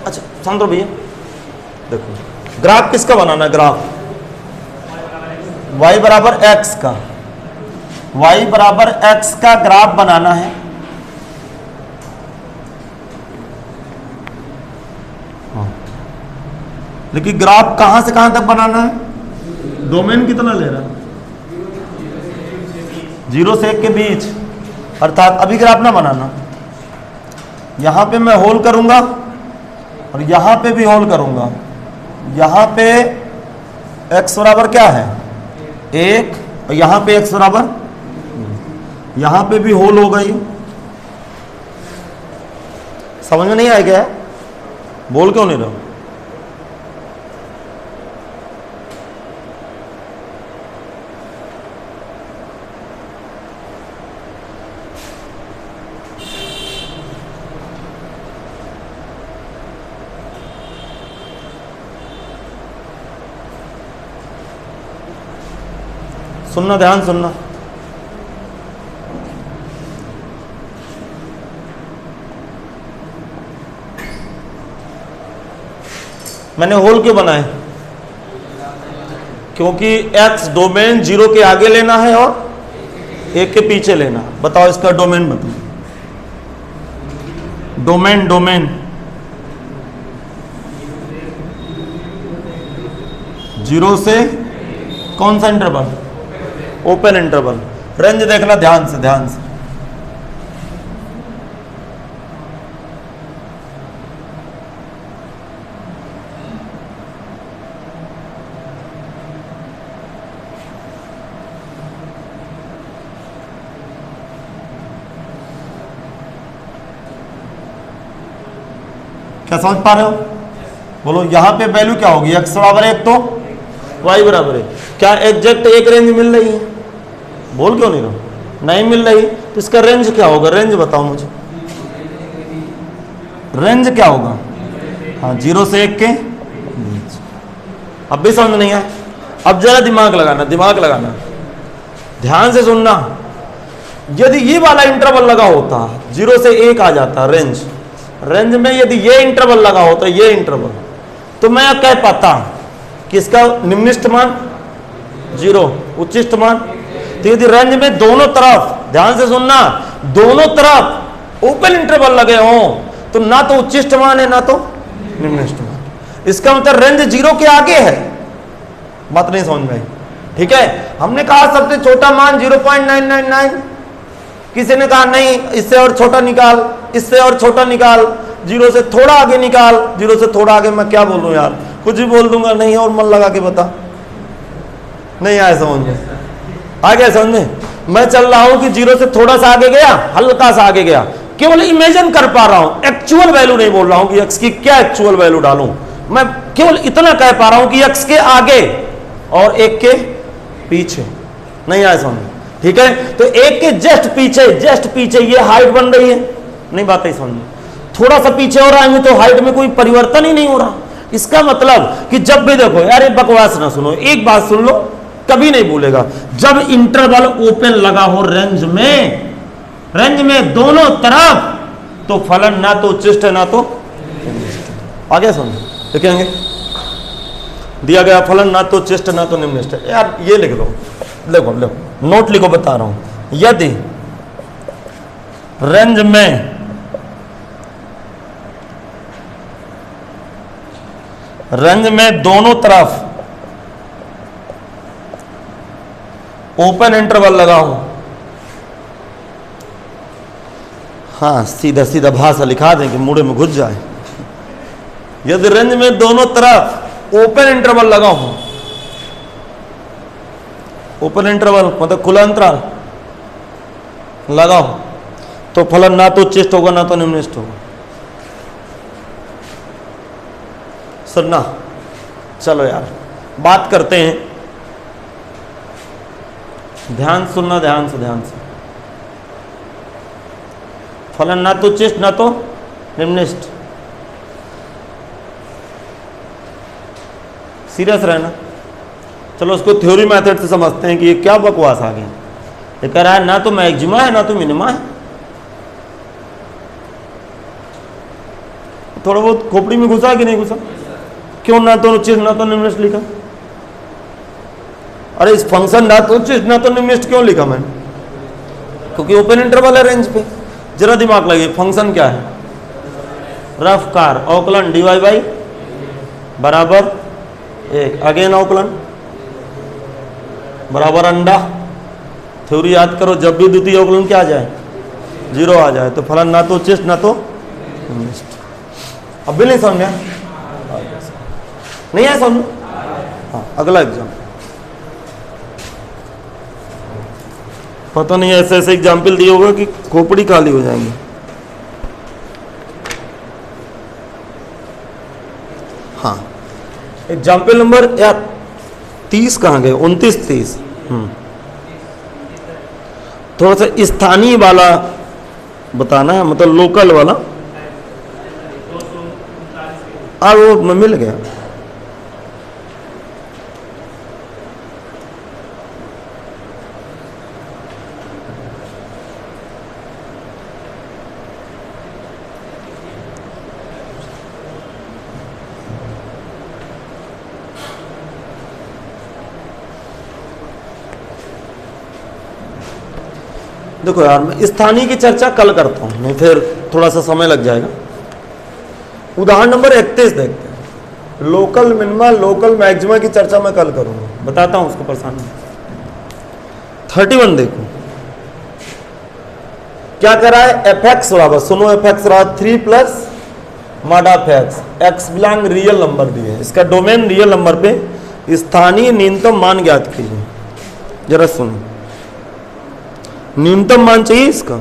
अच्छा समझो भैया, देखो ग्राफ किसका बनाना है, ग्राफ y बराबर x का, y बराबर x का ग्राफ बनाना है। हाँ, लेकिन ग्राफ कहां से कहां तक बनाना है, डोमेन कितना ले रहा है, 0 से 1 के बीच, अर्थात अभी ग्राफ ना बनाना, यहां पे मैं होल करूंगा और यहां पे भी होल करूंगा, यहां पे x बराबर क्या है 1, और यहां पे x बराबर, यहां पे भी होल होगा, ये समझ में नहीं आएगा, बोल क्यों नहीं रहा, सुनना, ध्यान सुनना। मैंने होल क्यों बनाए? क्योंकि x डोमेन 0 के आगे लेना है और 1 के पीछे लेना। बताओ इसका डोमेन बताओ। डोमेन, डोमेन 0 से कौन सा इंटरवल? Open interval. रेंज देखना ध्यान से, ध्यान से। क्या समझ पा रहे हो? बोलो यहां पे वैल्यू क्या होगी? x बराबर 1 तो y बराबर 1। क्या एग्जैक्ट एक रेंज मिल रही है? बोल क्यों नहीं रहा? नहीं मिल रही, तो इसका रेंज क्या होगा? रेंज बताओ मुझे, रेंज क्या होगा? हाँ, 0 से 1 के बीच। अब भी समझ नहीं आया? अब जरा दिमाग लगाना, दिमाग लगाना, ध्यान से सुनना। यदि ये वाला इंटरवल लगा होता, 0 से 1 आ जाता रेंज, रेंज में यदि ये इंटरवल लगा होता, ये इंटरवल, तो मैं कह पाता कि इसका निम्नतम मान 0, उच्चतम मान। तो यदि रेंज में दोनों तरफ, ध्यान से सुनना, दोनों तरफ ओपन इंटरवल लगे हों, तो ना तो उच्चतम मान है ना तो निम्नतम मान। इसका मतलब रेंज 0 के आगे है। बात नहीं समझ में आई? ठीक है, हमने कहा सबसे छोटा मान 0.999, किसी ने कहा नहीं इससे और छोटा निकाल, इससे और छोटा निकाल, 0 से थोड़ा आगे निकाल, 0 से थोड़ा आगे। मैं क्या बोलूं यार, कुछ भी बोल दूंगा। नहीं और मन लगा के बता। नहीं आया समझ में? आ गया समझ में? मैं चल रहा हूं कि 0 से थोड़ा सा आगे गया, हल्का सा आगे गया, केवल इमेजिन कर पा रहा हूं, एक्चुअल वैल्यू नहीं बोल रहा हूं कि x की क्या एक्चुअल वैल्यू डालूं। मैं केवल इतना कह पा रहा हूं कि x के आगे और 1 के पीछे। नहीं आया समझ में? ठीक है, तो 1 के जस्ट पीछे ये हाइट बन रही है। नहीं, बात ही समझ में? थोड़ा सा पीछे हो रहा है तो हाइट में कोई परिवर्तन ही नहीं हो रहा। इसका मतलब कि जब भी देखो यार, ये बकवास ना सुनो, एक बात सुन लो, कभी नहीं भूलेगा। जब इंटरवल ओपन लगा हो रेंज में दोनों तरफ, तो फलन ना तो उच्चिष्ट है ना तो निम्निष्ठ। आगे समझो, लिखेंगे दिया गया फलन ना तो उच्चिष्ट ना तो निम्निष्ठ। यार ये लिख लो, देखो नोट लिखो, बता रहा हूं। यदि रेंज में दोनों तरफ ओपन इंटरवल लगा हो, हाँ सीधा सीधा भाषा लिखा दें कि मुड़े में घुस जाए। यदि रेंज में दोनों तरफ ओपन इंटरवल लगा हो, ओपन इंटरवल मतलब खुला अंतराल लगा हो, तो फलन ना तो उच्चिष्ट होगा ना तो निम्निष्ठ होगा। सुनना, चलो यार बात करते हैं, ध्यान सुनना, ध्यान से। फलन ना तो उच्चिष्ट ना तो निम्निष्ठ, सीरियस रहना। चलो उसको थ्योरी मेथड से समझते हैं कि ये क्या बकवास आ गया। ये कह रहा है ना तो मैक्सिमा है ना तो मिनिमा है। थोड़ा बहुत खोपड़ी में घुसा कि नहीं घुसा? क्यों ना तो उच्चिष्ट ना तो निम्निष्ठ लिखा? अरे इस फंक्शन ना तो उच्चिष्ट ना तो निम्निष्ठ क्यों लिखा मैंने? क्योंकि ओपन इंटरवल है रेंज पे। जरा दिमाग लगे, फंक्शन क्या है? रफ कार अवकलन dy बाई बराबर 1, अगेन अवकलन बराबर अंडा। थ्योरी याद करो, जब भी द्वितीय अवकलन क्या आ जाए 0 आ जाए, तो फलन ना तो उच्चिष्ट ना तो निम्निष्ठ। अब भी नहीं समझ में? नहीं है समझ? हाँ, अगला एग्जाम। पता नहीं ऐसे ऐसे एग्जाम्पल दिए होगा कि खोपड़ी खाली हो जाएंगी। हाँ, एग्जाम्पल नंबर यार 30 कहाँ गए? 29 30। थोड़ा सा स्थानीय वाला बताना है, मतलब लोकल वाला। वो मिल गया। देखो यार, मैं स्थानीय की चर्चा कल करता हूँ, नहीं फिर थोड़ा सा समय लग जाएगा। उदाहरण नंबर 31 देखते हैं। लोकल मिनिमा लोकल मैक्सिमा की चर्चा मैं कल करूंगा, बताता हूं उसको परेशान नहीं। 31 देखो क्या कर रहा है, एफ एक्स बराबर, सुनो एफ एक्स बराबर 3 plus mod of X, X belong real number दिए, इसका डोमेन रियल नंबर पे स्थानीय न्यूनतम मान ज्ञात कीजिए। जरा सुनो, न्यूनतम मान चाहिए इसका,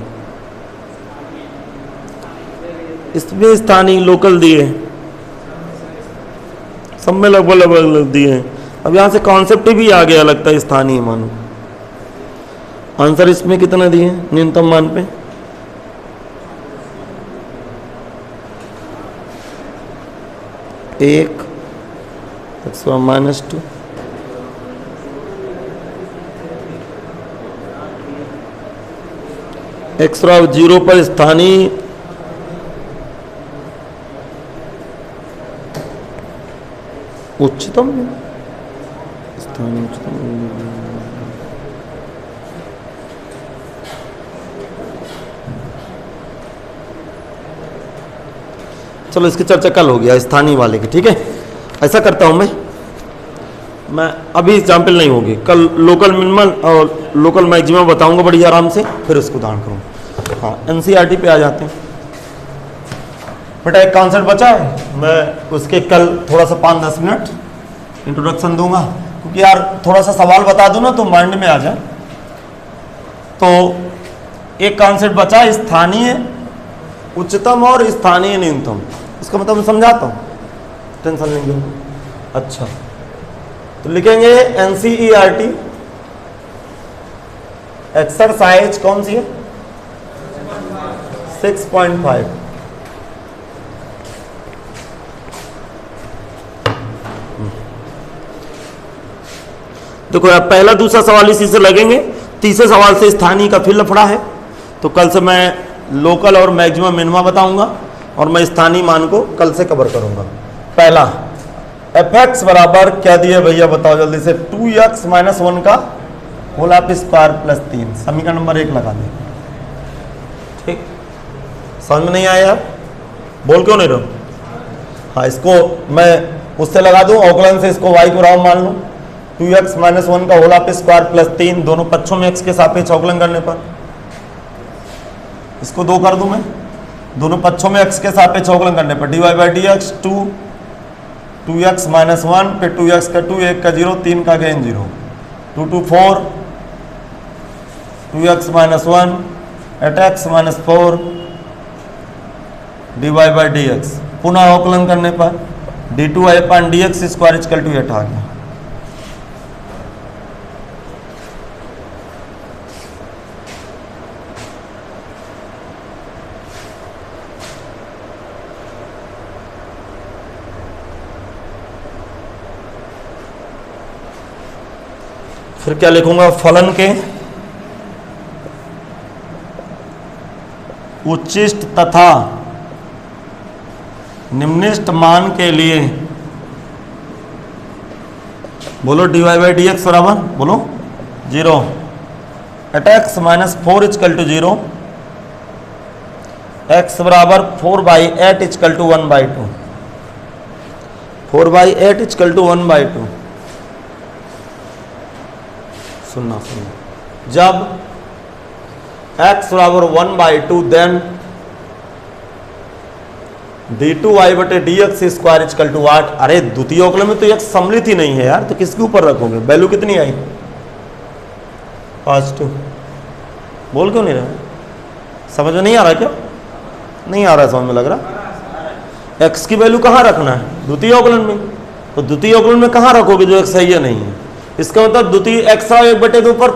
इसमें स्थानीय लोकल दिए, सब में लगभग लगभग दिए। अब यहां से कॉन्सेप्ट भी आ गया लगता है स्थानीय मानो। आंसर इसमें कितना दिए न्यूनतम मान पे, एक -2, एक्स 0 पर स्थानीय उच्चतम स्थानीय उच्चतम। चलो इसकी चर्चा कल हो गया स्थानीय वाले की, ठीक है। ऐसा करता हूं मैं अभी एग्जाम्पल नहीं होगी, कल लोकल मिनिमम और लोकल मैक्सिमम बताऊंगा बड़ी आराम से, फिर उसको उदाहरण करूँ। हाँ, एनसीईआरटी पे आ जाते हैं। बेटा एक कॉन्सेप्ट बचा है, मैं उसके कल थोड़ा सा 5-10 मिनट इंट्रोडक्शन दूंगा, क्योंकि यार थोड़ा सा सवाल बता दूं ना तो माइंड में आ जाए। तो एक कॉन्सेप्ट बचा, स्थानीय उच्चतम और स्थानीय न्यूनतम। इसका मतलब मैं समझाता हूं, टेंशन लेंगे। अच्छा, तो लिखेंगे एनसीईआरटी एक्सरसाइज कौन सी है, 6.5। देखो यार, पहला दूसरा सवाल इसी से लगेंगे, तीसरे सवाल से स्थानीय का फिर लफड़ा है। तो कल से मैं लोकल और मैक्सिमम मिनिमा बताऊंगा और मैं स्थानीय मान को कल से कवर करूंगा। पहला एफ एक्स बराबर क्या दिया भैया बताओ जल्दी से, 2x - 1 का होल ऑफ स्क्वायर प्लस 3। समीकरण नंबर 1 लगा दें, ठीक। समझ में नहीं आया यार, बोल क्यों नहीं रहो। हाँ, इसको मैं उससे लगा दूं, अवकलन से इसको y को राम मान लूं, 2x - 1 का होल ऑफ स्क्वायर प्लस 3, दोनों पक्षों में x के सापेक्ष अवकलन करने पर इसको 2 कर दूं मैं, दोनों पक्षों में x के सापेक्ष अवकलन करने पर dy/dx 2x - 1 फिर 2x का 2, 1 का 0, 3 का gain 0, 2 2 4, 2x - 1 at x - 4 dy/dx, पुनः अवकलन करने पर d2y/dx स्क्वायर इक्वल टू 8 आ गया। फिर क्या लिखूंगा, फलन के उच्चिष्ट तथा निम्निष्ट मान के लिए बोलो dy/dx बराबर बोलो 0 at x - 4 equal to 0, x बराबर 4/8 इक्वल टू 1/2, 4/8 इक्वल टू 1/2। सुनना, जब x बराबर 1/2 then d2y/dx square equal to 8। अरे द्वितीय अवकलन में तो x सम्मिलित ही नहीं है यार, तो किसके ऊपर रखोगे, वैल्यू कितनी आई, 5/2। बोल क्यों नहीं रहा, समझ में नहीं आ रहा क्या, नहीं आ रहा समझ में लग रहा। x की वैल्यू कहाँ रखना है, द्वितीय अवकलन में, तो द्वितीय अवकलन में कहाँ रखोगे जो x सही है नहीं है। इसका मतलब द्वितीय x 1/2 पर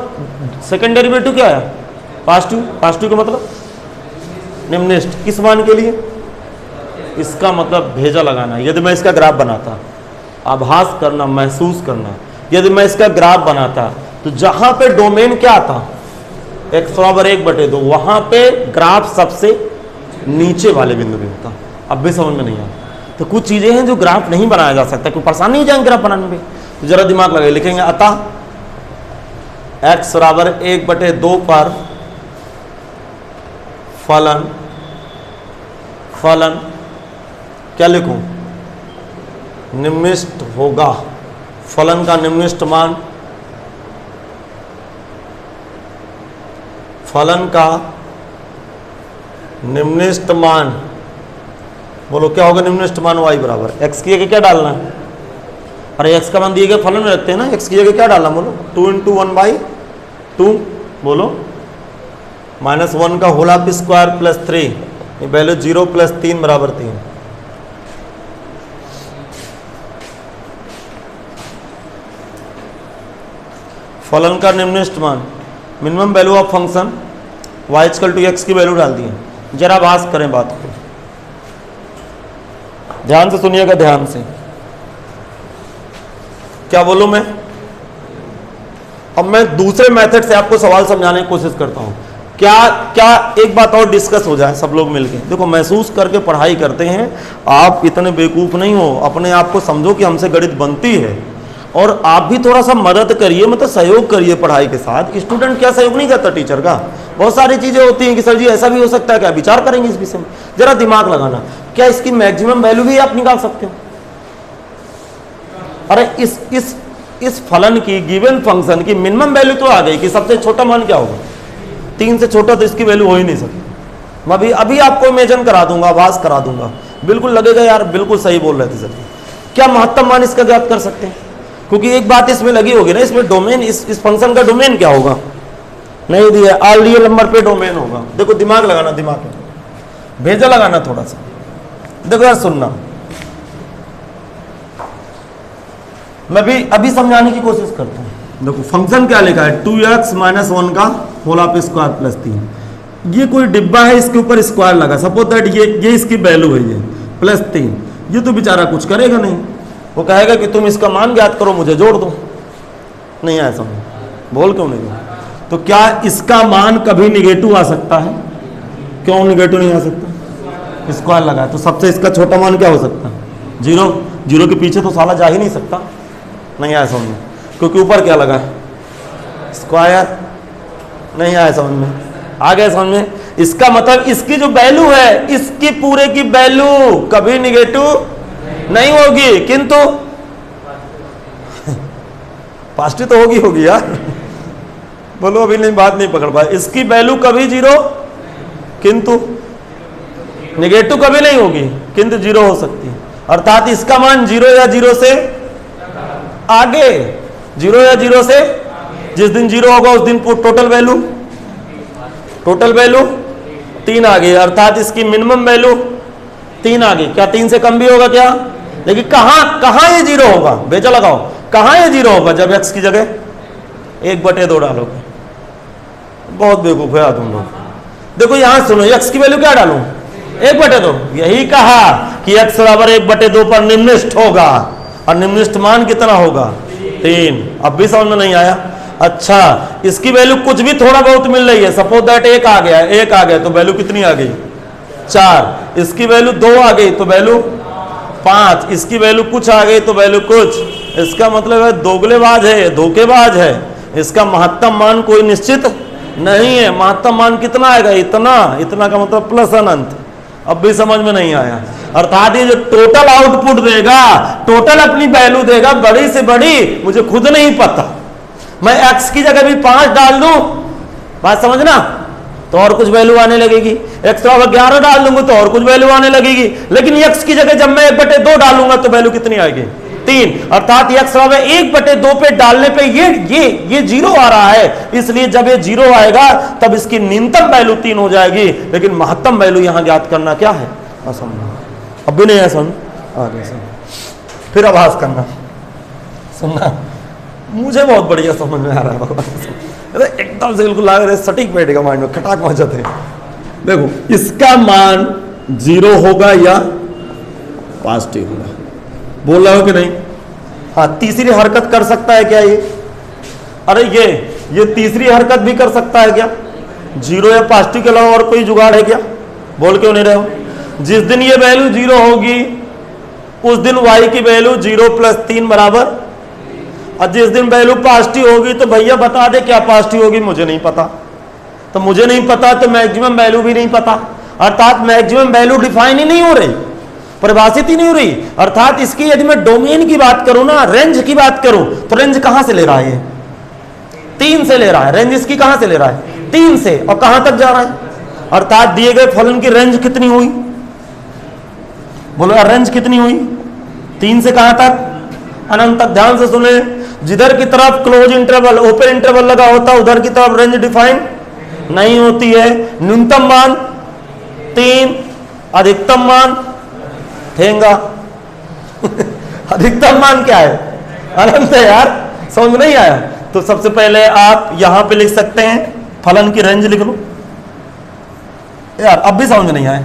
सेकंड डेरिवेटिव क्या है, 5/2 का मतलब निम्निष्ट किस मान के लिए, इसका मतलब भेजा लगाना। यदि मैं इसका ग्राफ बनाता, आभास करना, महसूस करना, यदि मैं इसका ग्राफ बनाता तो जहां पे डोमेन क्या था x बराबर 1/2, वहां पे ग्राफ सबसे नीचे वाले बिंदु पे होता। अब भी समझ में नहीं आया। तो कुछ चीजें हैं जो ग्राफ नहीं बनाया जा सकता, कोई परेशान नहीं हो जाएंगे ग्राफ बनाने में, तो जरा दिमाग लगाइए। लिखेंगे अतः x बराबर 1/2 पर फलन फलन क्या लिखूं, निम्निष्ट होगा, फलन का निम्निष्ट मान, फलन का निम्निष्ट मान, बोलो क्या होगा निम्निष्ट मान, y बराबर x की जगह क्या डालना है, अरे x का मान दिए गए फलन में रखते हैं ना, x की जगह क्या डालना, बोलो 2 × 1/2, बोलो -1 का होल ऑफ स्क्वायर प्लस 3, ये वैल्यू 0 + 3 = 3। फलन का निम्निष्ट मान, minimum value of function y = x की वैल्यू डाल दिए। जरा भास करें बात को, ध्यान से सुनिएगा, ध्यान से, क्या बोलूं मैं। अब मैं दूसरे मेथड से आपको सवाल समझाने की कोशिश करता हूं। क्या क्या एक बात और डिस्कस हो जाए सब लोग मिलके। देखो, महसूस करके पढ़ाई करते हैं, आप इतने बेवकूफ नहीं हो, अपने आप को समझो कि हमसे गणित बनती है, और आप भी थोड़ा सा मदद करिए, मतलब सहयोग करिए पढ़ाई के साथ। स्टूडेंट क्या सहयोग नहीं करता टीचर का, बहुत सारी चीजें होती हैं कि सर जी ऐसा भी हो सकता है, क्या विचार करेंगे इस विषय में, जरा दिमाग लगाना। क्या इसकी मैक्सिमम वैल्यू भी आप निकाल सकते हो? अरे इस फलन की गिवन फंक्शन की मिनिमम वैल्यू तो आ गई कि सबसे छोटा मान क्या होगा, 3 से छोटा तो इसकी वैल्यू हो ही नहीं सकती। मैं अभी आपको इमेजिन करा दूंगा, आवाज करा दूंगा, बिल्कुल लगेगा यार बिल्कुल सही बोल रहे थे सर। क्या महत्तम मान इसका ज्ञात कर सकते हैं? क्योंकि एक बात इसमें लगी होगी ना, इसमें डोमेन, इस फंक्शन का डोमेन क्या होगा, नहीं दिया, ऑल रियल नंबर पे डोमेन होगा। देखो दिमाग लगाना, दिमाग भेजा लगाना थोड़ा सा, देखो यार सुनना, मैं भी अभी समझाने की कोशिश करता हूं। देखो फंक्शन क्या लिखा है, 2x - 1 का होल ऑफ स्क्वायर प्लस 3। ये कोई डिब्बा है, इसके ऊपर स्क्वायर लगा, सपोज दैट ये इसकी वैल्यू है, ये प्लस 3। ये तो बेचारा कुछ करेगा नहीं, वो कहेगा कि तुम इसका मान ज्ञात करो, मुझे जोड़ दो। नहीं आया समझ, बोल क्यों नहीं? तो क्या इसका मान कभी निगेटिव आ सकता है? क्यों निगेटिव नहीं आ सकता? स्क्वायर लगा है, तो सबसे इसका छोटा मान क्या हो सकता है? 0। 0 के पीछे तो साला जा ही नहीं सकता। नहीं आया समझ में, क्योंकि ऊपर क्या लगा है, स्क्वायर। नहीं आया समझ में, आ गया समझ में। इसका मतलब इसकी जो वैल्यू है, इसकी पूरे की वैल्यू कभी निगेटिव नहीं होगी, किंतु पॉजिटिव तो होगी यार। बोलो अभी नहीं, बात नहीं पकड़ पाए। इसकी वैल्यू कभी 0, किंतु निगेटिव कभी नहीं होगी, किंतु 0 हो सकती है। अर्थात इसका मान 0 या 0 से आगे, 0 या 0 से, जिस दिन 0 होगा उस दिन टोटल वैल्यू 3 आ गई। अर्थात इसकी मिनिमम वैल्यू 3 आ गई। क्या 3 से कम भी होगा क्या? लेकिन कहां ये 0 होगा, बेचा लगाओ, कहां ये 0 होगा? जब x की जगह 1/2 डालोगे। बहुत बेवकूफ है तुम लोग। देखो यहां सुनो, x की वैल्यू क्या डालूं, 1/2। यही कहा कि x बराबर 1/2 पर निम्निष्ट होगा, और निम्निष्ट मान कितना होगा, 3। अब भी समझ में नहीं आया? अच्छा, इसकी वैल्यू कुछ भी थोड़ा बहुत मिल रही है, सपोज दैट 1 आ गया, 1 आ गया तो वैल्यू कितनी आ गई, 4। इसकी वैल्यू 2 आ गई तो वैल्यू 5। इसकी वैल्यू कुछ आ गई तो वैल्यू कुछ। इसका मतलब है दोगलेबाज है, धोखेबाज है। इसका महत्तम मान कोई निश्चित नहीं है। महत्तम मान कितना आएगा, इतना का मतलब प्लस अनंत। अब भी समझ में नहीं आया? अर्थात ये जो टोटल आउटपुट देगा, टोटल अपनी वैल्यू देगा, बड़ी से बड़ी मुझे खुद नहीं पता। मैं x की जगह भी 5 डाल दूं, बात समझना, तो और कुछ वैल्यू आने लगेगी। x बराबर 11 डाल दूंगा तो और कुछ वैल्यू आने लगेगी। लेकिन x की जगह जब मैं 1/2 डालूंगा तो वैल्यू कितनी आएगी, 3। अर्थात x बराबर 1/2 पे डालने पे ये 0 आ रहा है, इसलिए जब ये 0 आएगा तब इसकी न्यूनतम वैल्यू 3 हो जाएगी। लेकिन महत्तम वैल्यू यहां ज्ञात करना क्या है, असंभव। अब भी नहीं है समझ, आगे समझ, फिर आभास करना, सुनना, मुझे बहुत बढ़िया समझ में आ रहा है बाबा, एकदम से बिल्कुल लग रहा है, सटीक बैठेगा माइंड में, खटाक मौजूद है। देखो इसका मान 0 होगा या पॉजिटिव होगा, बोल रहे हो कि नहीं? हाँ, तीसरी हरकत कर सकता है क्या ये? अरे ये तीसरी हरकत भी कर सकता है क्या? 0 या पॉजिटिव के अलावा और कोई जुगाड़ है क्या? बोल क्यों नहीं रहे हो? जिस दिन ये वैल्यू 0 होगी उस दिन y की वैल्यू 0 + 3 बराबर, और जिस दिन वैल्यू पॉजिटिव होगी तो भैया बता दे क्या पॉजिटिव होगी, मुझे नहीं पता। तो मुझे नहीं पता तो मैक्सिमम वैल्यू भी नहीं पता, अर्थात मैक्सिमम वैल्यू डिफाइन ही नहीं हो रही, परिभाषित ही नहीं हो रही। अर्थात इसकी यदि मैं डोमेन की बात करूं ना, रेंज की बात करूं, तो रेंज कहां से ले रहा है? 3 से ले रहा है। रेंज इसकी कहां से ले रहा है? 3 से। और कहां तक जा रहा है? अर्थात दिए गए फलन की रेंज कितनी हुई? बोलो यार, रेंज कितनी हुई? 3 से कहां तक? अनंत तक। ध्यान से सुने, जिधर की तरफ क्लोज इंटरवल, ओपन इंटरवल लगा होता है, उधर की तरफ रेंज डिफाइन नहीं होती है। न्यूनतम मान 3, अधिकतम मान ठेंगा। अधिकतम मान क्या है? अनंत है यार, समझ नहीं आया? तो सबसे पहले आप यहां पे लिख सकते हैं, फलन की रेंज लिख लो। यार अब भी समझ नहीं आया?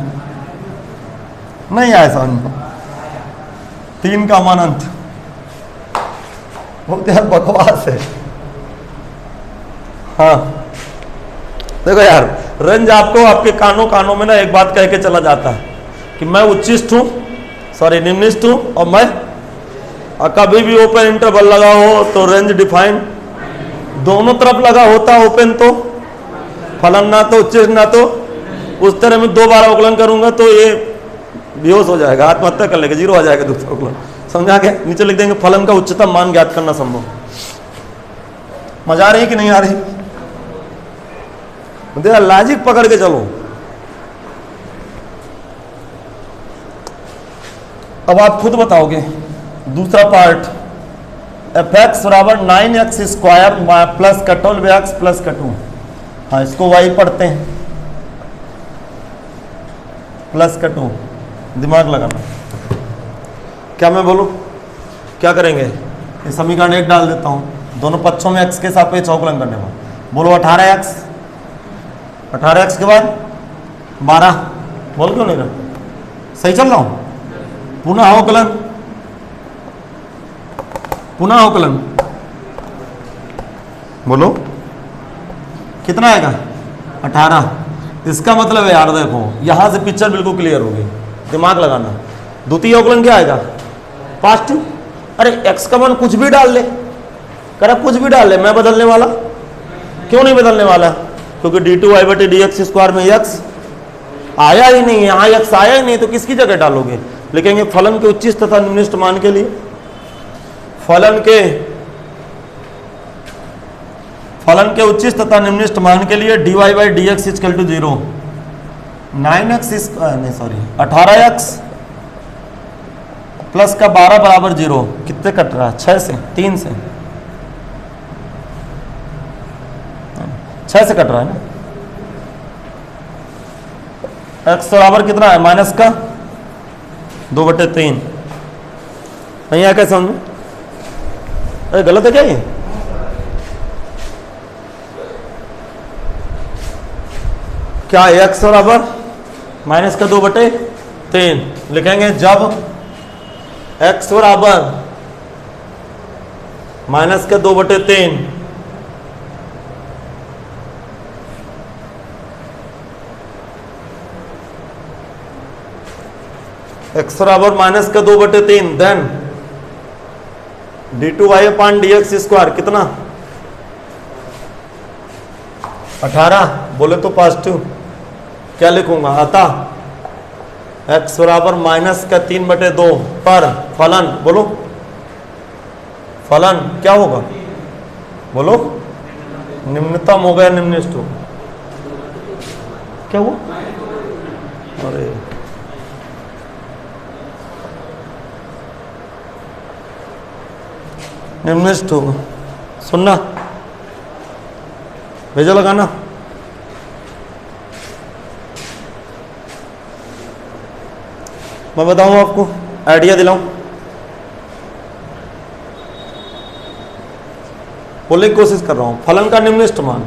नहीं आया समझ? 3 का मान अंत, बहुत यार बकवास है। हाँ देखो यार, रेंज आपको आपके कानों में ना एक बात कह के चला जाता है कि मैं उच्चिष्ट हूं, सॉरी निम्निष्ठ हूं, और मैं कभी भी ओपन इंटरवल लगा हो तो रेंज डिफाइन, दोनों तरफ लगा होता ओपन तो फलन ना तो उच्चिष्ट ना तो उस तरह में 2 बार अवकलन करूंगा तो ये बेहोश हो जाएगा, आत्महत्या कर लेगा, 0 आ जाएगा दूसरा अवकलन। समझा के नीचे लिख देंगे फलन का उच्चतम मान ज्ञात करना संभव। मजा आ रही कि नहीं आ रही? लॉजिक पकड़ के चलो। अब आप खुद बताओगे दूसरा पार्ट, fx बराबर 9x² प्लस का 12x प्लस का 2। हाँ इसको y पढ़ते हैं, प्लस का 2। दिमाग लगाना, क्या मैं बोलूं? क्या करेंगे? ये समीकरण 1 डाल देता हूं, दोनों पक्षों में x के सापेक्ष अवकलन करने में। बोलो 18x, 18x के बाद 12, बोल क्यों नहीं रहा? सही चल रहा हूं? पुनः अवकलन, पुनः अवकलन, बोलो कितना आएगा? 18। इसका मतलब है यार देखो, यहां से पिक्चर बिल्कुल क्लियर होगी, दिमाग लगाना। द्वितीय अवकलन क्या आएगा? पॉजिटिव। अरे x का मान कुछ भी डाल ले, कर कुछ भी डाल ले, मैं बदलने वाला? क्यों नहीं बदलने वाला? क्योंकि d2y/dx² में x आया ही नहीं है, यहाँ x आया ही नहीं, तो किसकी जगह डालोगे? लिखेंगे फलन के उच्चिष्ट तथा निम्निष्ठ मान के लिए, फलन के उच्चिष्ट तथा निम्निष्ठ मान के लिए dy/dx = 0, 9x नहीं सॉरी 18x प्लस का 12 बराबर 0। कितने कट रहा है? 6 से, 3 से, 6 से कट रहा है ना। x बराबर कितना है? माइनस का 2/3। नहीं आया क्या समझ में? अरे गलत है क्या ये? क्या x बराबर माइनस का 2/3 लिखेंगे जब x बराबर माइनस का 2/3 x बराबर माइनस का 2/3 देन d2y/dx² कितना? 18। बोले तो पॉजिटिव, क्या लिखूंगा? अतः x बराबर माइनस का 3/2 पर फलन, बोलो फलन क्या होगा? बोलो निम्नतम हो गया, निम्निष्ठ हो क्या हुआ? अरे निम्निष्ठ होगा, सुनना, भेजो लगाना। मैं बताऊं आपको, आइडिया दिलाऊं, बोलने की कोशिश कर रहा हूं। फलन का निम्निष्ठ मान,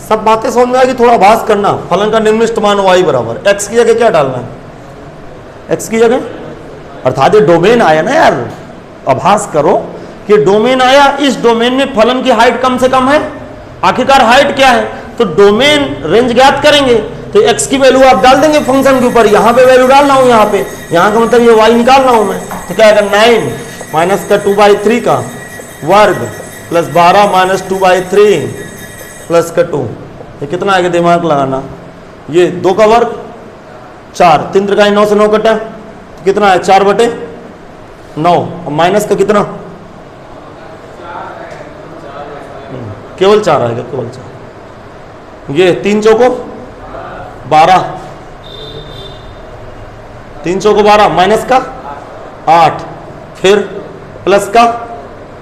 सब बातें समझ में आएगी, थोड़ा आभास करना। फलन का निम्निष्ठ मान y बराबर, x की जगह क्या डालना है? x की जगह, अर्थात ये डोमेन आया ना यार, आभास करो कि डोमेन आया, इस डोमेन में फलन की हाइट कम से कम है। आखिरकार हाइट क्या है? तो डोमेन रेंज ज्ञात करेंगे तो x की वैल्यू आप डाल देंगे फंक्शन के ऊपर, यहां पे वैल्यू डाल रहा हूं, यहां का मतलब ये y निकाल रहा हूं मैं, तो क्या आएगा? 9 माइनस का 2/3 का वर्ग प्लस 12 माइनस 2/3 प्लस का 2, ये कितना आएगा दिमाग लगाना, ये 2 का वर्ग 4, 3 त्रिकाई 9 से 9 कटा तो कितना है 4/9, और माइनस का कितना केवल 4 आएगा, केवल 4, ये 3 चौको 12, 3 चौको 12 माइनस का 8, फिर प्लस का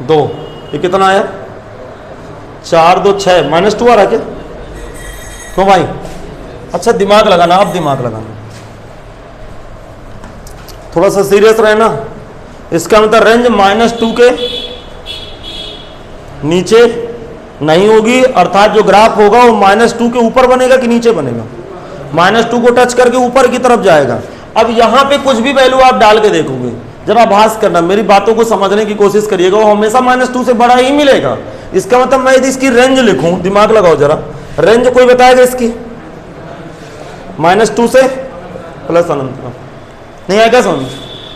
2, ये कितना आया 4 2 6 माइनस 2 आ रहा है क्या, तो भाई अच्छा दिमाग लगाना, आप दिमाग लगाना, थोड़ा सा सीरियस रहना। इसका मतलब रेंज -2 के नीचे नहीं होगी, अर्थात जो ग्राफ होगा वो -2 के ऊपर बनेगा कि नीचे बनेगा, -2 को टच करके ऊपर की तरफ जाएगा। अब यहां पे कुछ भी वैल्यू आप डाल के देखोगे, जरा आभास करना, मेरी बातों को समझने की कोशिश करिएगा, वो हमेशा -2 से बड़ा ही मिलेगा। इसका मतलब मैं यदि इसकी रेंज लिखूं, दिमाग लगाओ जरा, रेंज कोई बताएगा इसकी -2 से प्लस अनंत तरफ, नहीं आएगा समझ,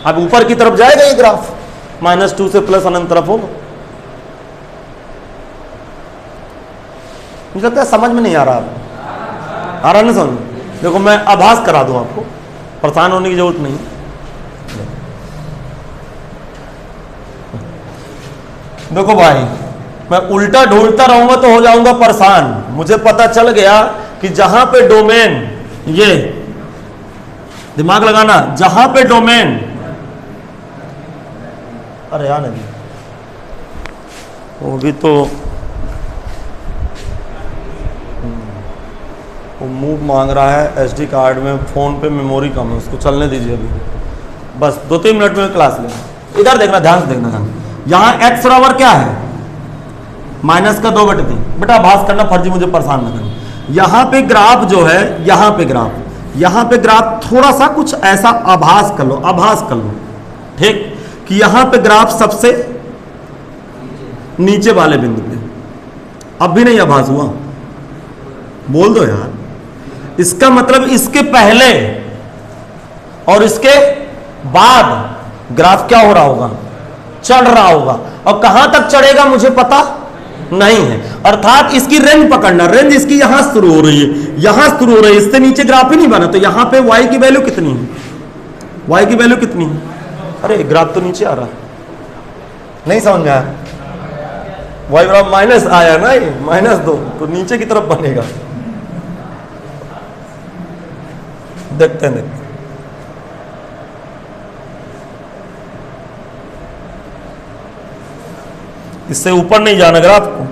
अब ऊपर की तरफ जाएगा ये ग्राफ, -2 से प्लस अनंत तरफ होगा। मुझे लगता है समझ में नहीं आ रहा, आ रहा ना समझ, देखो मैं आभास करा दूं आपको, परेशान होने की जरूरत नहीं। देखो भाई, मैं उल्टा ढूंढता रहूंगा तो हो जाऊंगा परेशान। मुझे पता चल गया कि जहां पे डोमेन, ये दिमाग लगाना, जहां पे डोमेन, अरे यार नहीं, वो भी तो वो मूव मांग रहा है एसडी कार्ड में, फ़ोन पे मेमोरी कम है, उसको चलने दीजिए अभी, बस 2-3 मिनट में क्लास लेना। इधर देखना, ध्यान से देखना, यहाँ x बराबर क्या है माइनस का 2/3, बेटा आभास करना फर्जी, मुझे परेशान न करना। यहाँ पे ग्राफ जो है, यहाँ पे ग्राफ थोड़ा सा कुछ ऐसा आभास कर लो, ठीक, कि यहाँ पे ग्राफ सबसे नीचे वाले बिंदु पे, अब भी नहीं आभास हुआ, बोल दो यार। इसका मतलब इसके पहले और इसके बाद ग्राफ क्या हो रहा होगा, चढ़ रहा होगा, और कहां तक चढ़ेगा मुझे पता नहीं है, अर्थात इसकी रेंज पकड़ना, रेंज इसकी यहां शुरू हो रही है, यहां शुरू हो रही है, इससे नीचे ग्राफ ही नहीं बना, तो यहां पे y की वैल्यू कितनी है, y की वैल्यू कितनी है, अरे ग्राफ तो नीचे आ रहा है, नहीं समझ में आया, y बराबर माइनस आया ना, ये -2 तो नीचे की तरफ बनेगा, देखते हैं इससे ऊपर नहीं जाना ग्राफ को,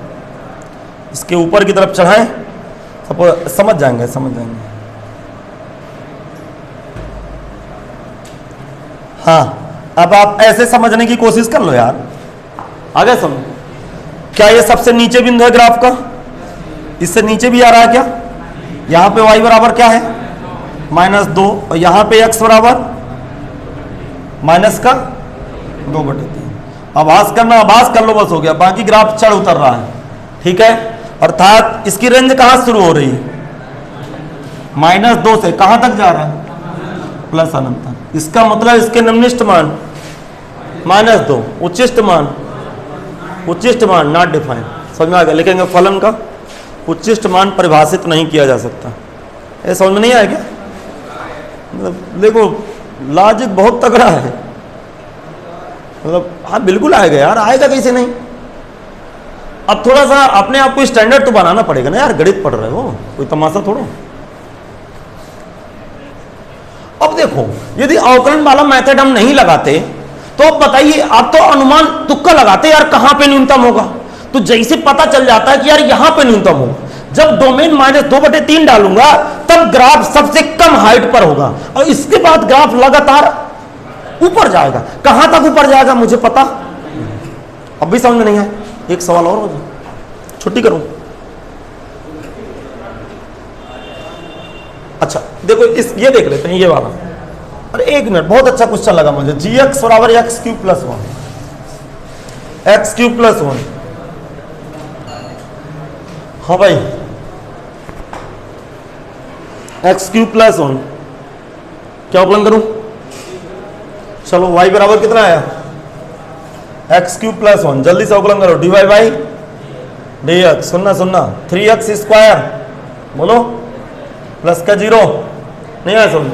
इसके ऊपर की तरफ चढ़ाएं, सब समझ जाएंगे। हाँ, अब आप ऐसे समझने की कोशिश कर लो यार, आगे समझो, क्या ये सबसे नीचे बिंदु है ग्राफ का, इससे नीचे भी आ रहा है क्या, यहां पे y बराबर क्या है -2, और यहां पे x बराबर माइनस का 2/3, आभास कर लो, बस हो गया, बाकी ग्राफ चढ़ उतर रहा है, ठीक है, अर्थात इसकी रेंज कहां शुरू हो रही है, -2 से कहां तक जा रहा है प्लस अनंत तक। इसका मतलब इसके निम्नलिखित मान -2, उच्चिष्ट मान नॉट डिफाइन, समझ में आ गया, लिखेंगे फलन का उच्चिष्ट मान परिभाषित नहीं किया जा सकता, ये समझ में नहीं आया क्या, मतलब देखो लॉजिक बहुत तगड़ा है, मतलब हाँ बिल्कुल आएगा यार, आएगा कैसे नहीं। अब थोड़ा सा अपने आप को स्टैंडर्ड तो बनाना पड़ेगा ना यार, गणित पढ़ रहे हो, कोई तमाशा थोड़ा। अब देखो, यदि अवकलन वाला मेथड हम नहीं लगाते तो अब बताइए, आप तो अनुमान तुक्का लगाते यार कहां पे न्यूनतम होगा, तो जैसे पता चल जाता है कि यार यहां पे न्यूनतम होगा, जब डोमेन -2/3 डालूंगा तब ग्राफ सबसे कम हाइट पर होगा, और इसके बाद ग्राफ लगातार ऊपर जाएगा, कहां तक ऊपर जाएगा मुझे पता, अब भी समझ में नहीं है। एक सवाल और हो जाए, छुट्टी करूं, अच्छा देखो ये देख लेते हैं, ये वाला, अरे 1 मिनट, बहुत अच्छा क्वेश्चन लगा मुझे, gx बराबर x³ + 1, x³ + 1, हाँ भाई x³ + 1, क्या अवकलन करूं, चलो y बराबर कितना आया एक्स क्यूब प्लस 1, जल्दी से अवकलन करो, dy बाई डी एक्स, सुनना 3x स्क्वायर बोलो प्लस का 0, नहीं आया समझ,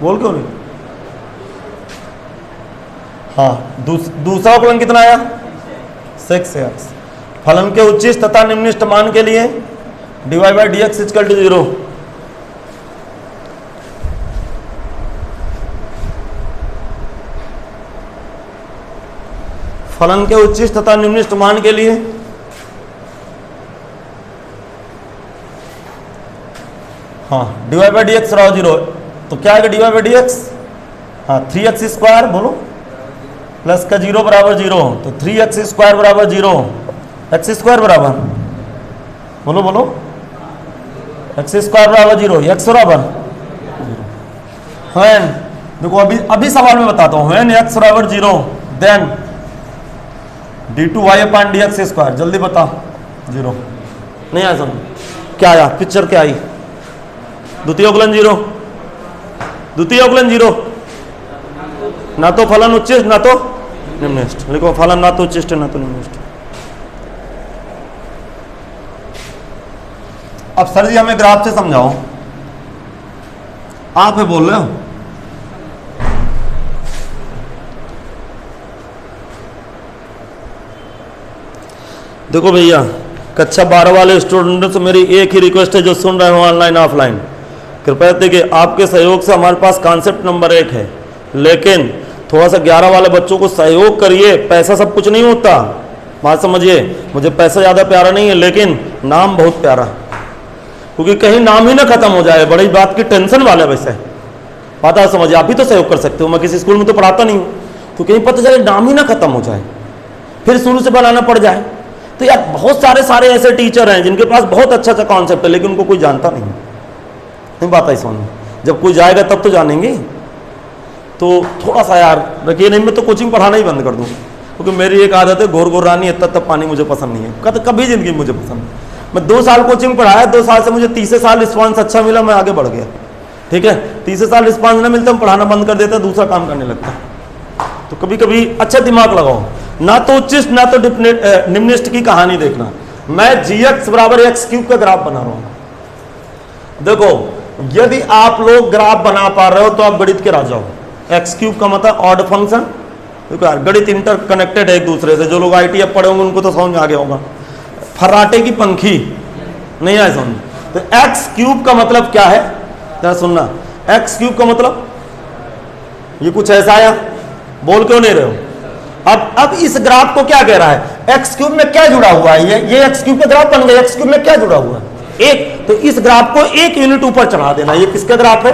बोल क्यों नहीं? हाँ, दूसरा अवकलन कितना आया? 6x। फलन के उच्चिष्ट तथा निम्निष्ट मान के लिए dy by D X equal to 0। फलन के उच्चिष्ट तथा निम्निष्ट मान के लिए हाँ dy बाई डी एक्स रहा 0, तो क्या आएगा dy बाई डी एक्स? हाँ 3x स्क्वायर बोलो प्लस का 0 बराबर 0, तो 3x स्क्वायर बराबर 0, x स्क्वायर बराबर बोलो x स्क्वायर बराबर 0, x बराबर 0। व्हेन देखो अभी सवाल में बताता हूँ, व्हेन x बराबर 0 then d2y upon dx square, जल्दी बता 0, नहीं आया समझ? क्या आया पिक्चर, क्या आई? द्वितीय अवकलन 0, द्वितीय अवकलन 0, ना तो फलन उच्चिष्ट ना तो निम्निष्ट, लिखो फलन ना तो उच्चिष्ट ना तो निम्निष्ट। अब सर जी हमें ग्राफ से समझाओ, आप ही बोल रहे हो। देखो भैया कक्षा 12 वाले स्टूडेंटों से मेरी एक ही रिक्वेस्ट है, जो सुन रहे हो ऑनलाइन ऑफलाइन, कृपया देखिए आपके सहयोग से हमारे पास कॉन्सेप्ट नंबर 1 है, लेकिन थोड़ा सा 11 वाले बच्चों को सहयोग करिए। पैसा सब कुछ नहीं होता, बात समझिए, मुझे पैसा ज़्यादा प्यारा नहीं है लेकिन नाम बहुत प्यारा, क्योंकि कहीं नाम ही ना खत्म हो जाए, बड़ी बात की टेंशन वाला वैसे बात आप समझिए। आप भी तो सहयोग कर सकते हो, मैं किसी स्कूल में तो पढ़ाता नहीं हूँ, तो कहीं पता चले नाम ही ना खत्म हो जाए, फिर शुरू से बनाना पड़ जाए। तो यार बहुत सारे ऐसे टीचर हैं जिनके पास बहुत अच्छा कॉन्सेप्ट है, लेकिन उनको कोई जानता नहीं बात है समझ में। जब कोई जाएगा तब तो जानेंगे, तो थोड़ा सा यार रखिए, नहीं मैं तो कोचिंग पढ़ाना ही बंद कर दूँ, क्योंकि मेरी एक आदत है घोर रानी है, तब पानी मुझे पसंद नहीं है, कभी जिंदगी में मुझे पसंद नहीं। मैं 2 साल कोचिंग पढ़ाया, 2 साल से मुझे तीसरे साल रिस्पॉन्स अच्छा मिला, मैं आगे बढ़ गया, ठीक है। तीसरे साल रिस्पॉन्स ना मिलता, मैं पढ़ाना बंद कर देता, दूसरा काम करने लगता। तो कभी कभी अच्छा दिमाग लगाओ, ना तो उच्चिष्ट ना तो निम्निष्ट की कहानी देखना। मैं gx बराबर एक्स क्यूब का ग्राफ बना रहा हूं। देखो यदि आप लोग ग्राफ बना पा रहे हो तो आप गणित के राजा हो। एक्स क्यूब का मतलब ऑड फंक्शन, देखो यार गणित इंटरकनेक्टेड है एक दूसरे से, जो लोग ITF पढ़े होंगे उनको तो समझ में आ गया होगा। फर्राटे की पंखी नहीं आए समझ। तो एक्स क्यूब का मतलब क्या है, जरा सुनना। एक्स क्यूब का मतलब ये कुछ ऐसा आया, बोल क्यों नहीं रहे हो? अब इस ग्राफ को क्या कह रहा है, एक्स क्यूब में क्या जुड़ा हुआ है, ये एक्स क्यूब का ग्राफ बन गया। एक्स क्यूब में क्या जुड़ा हुआ है, एक, तो इस ग्राफ को 1 यूनिट ऊपर चढ़ा देना। ये किसका ग्राफ है,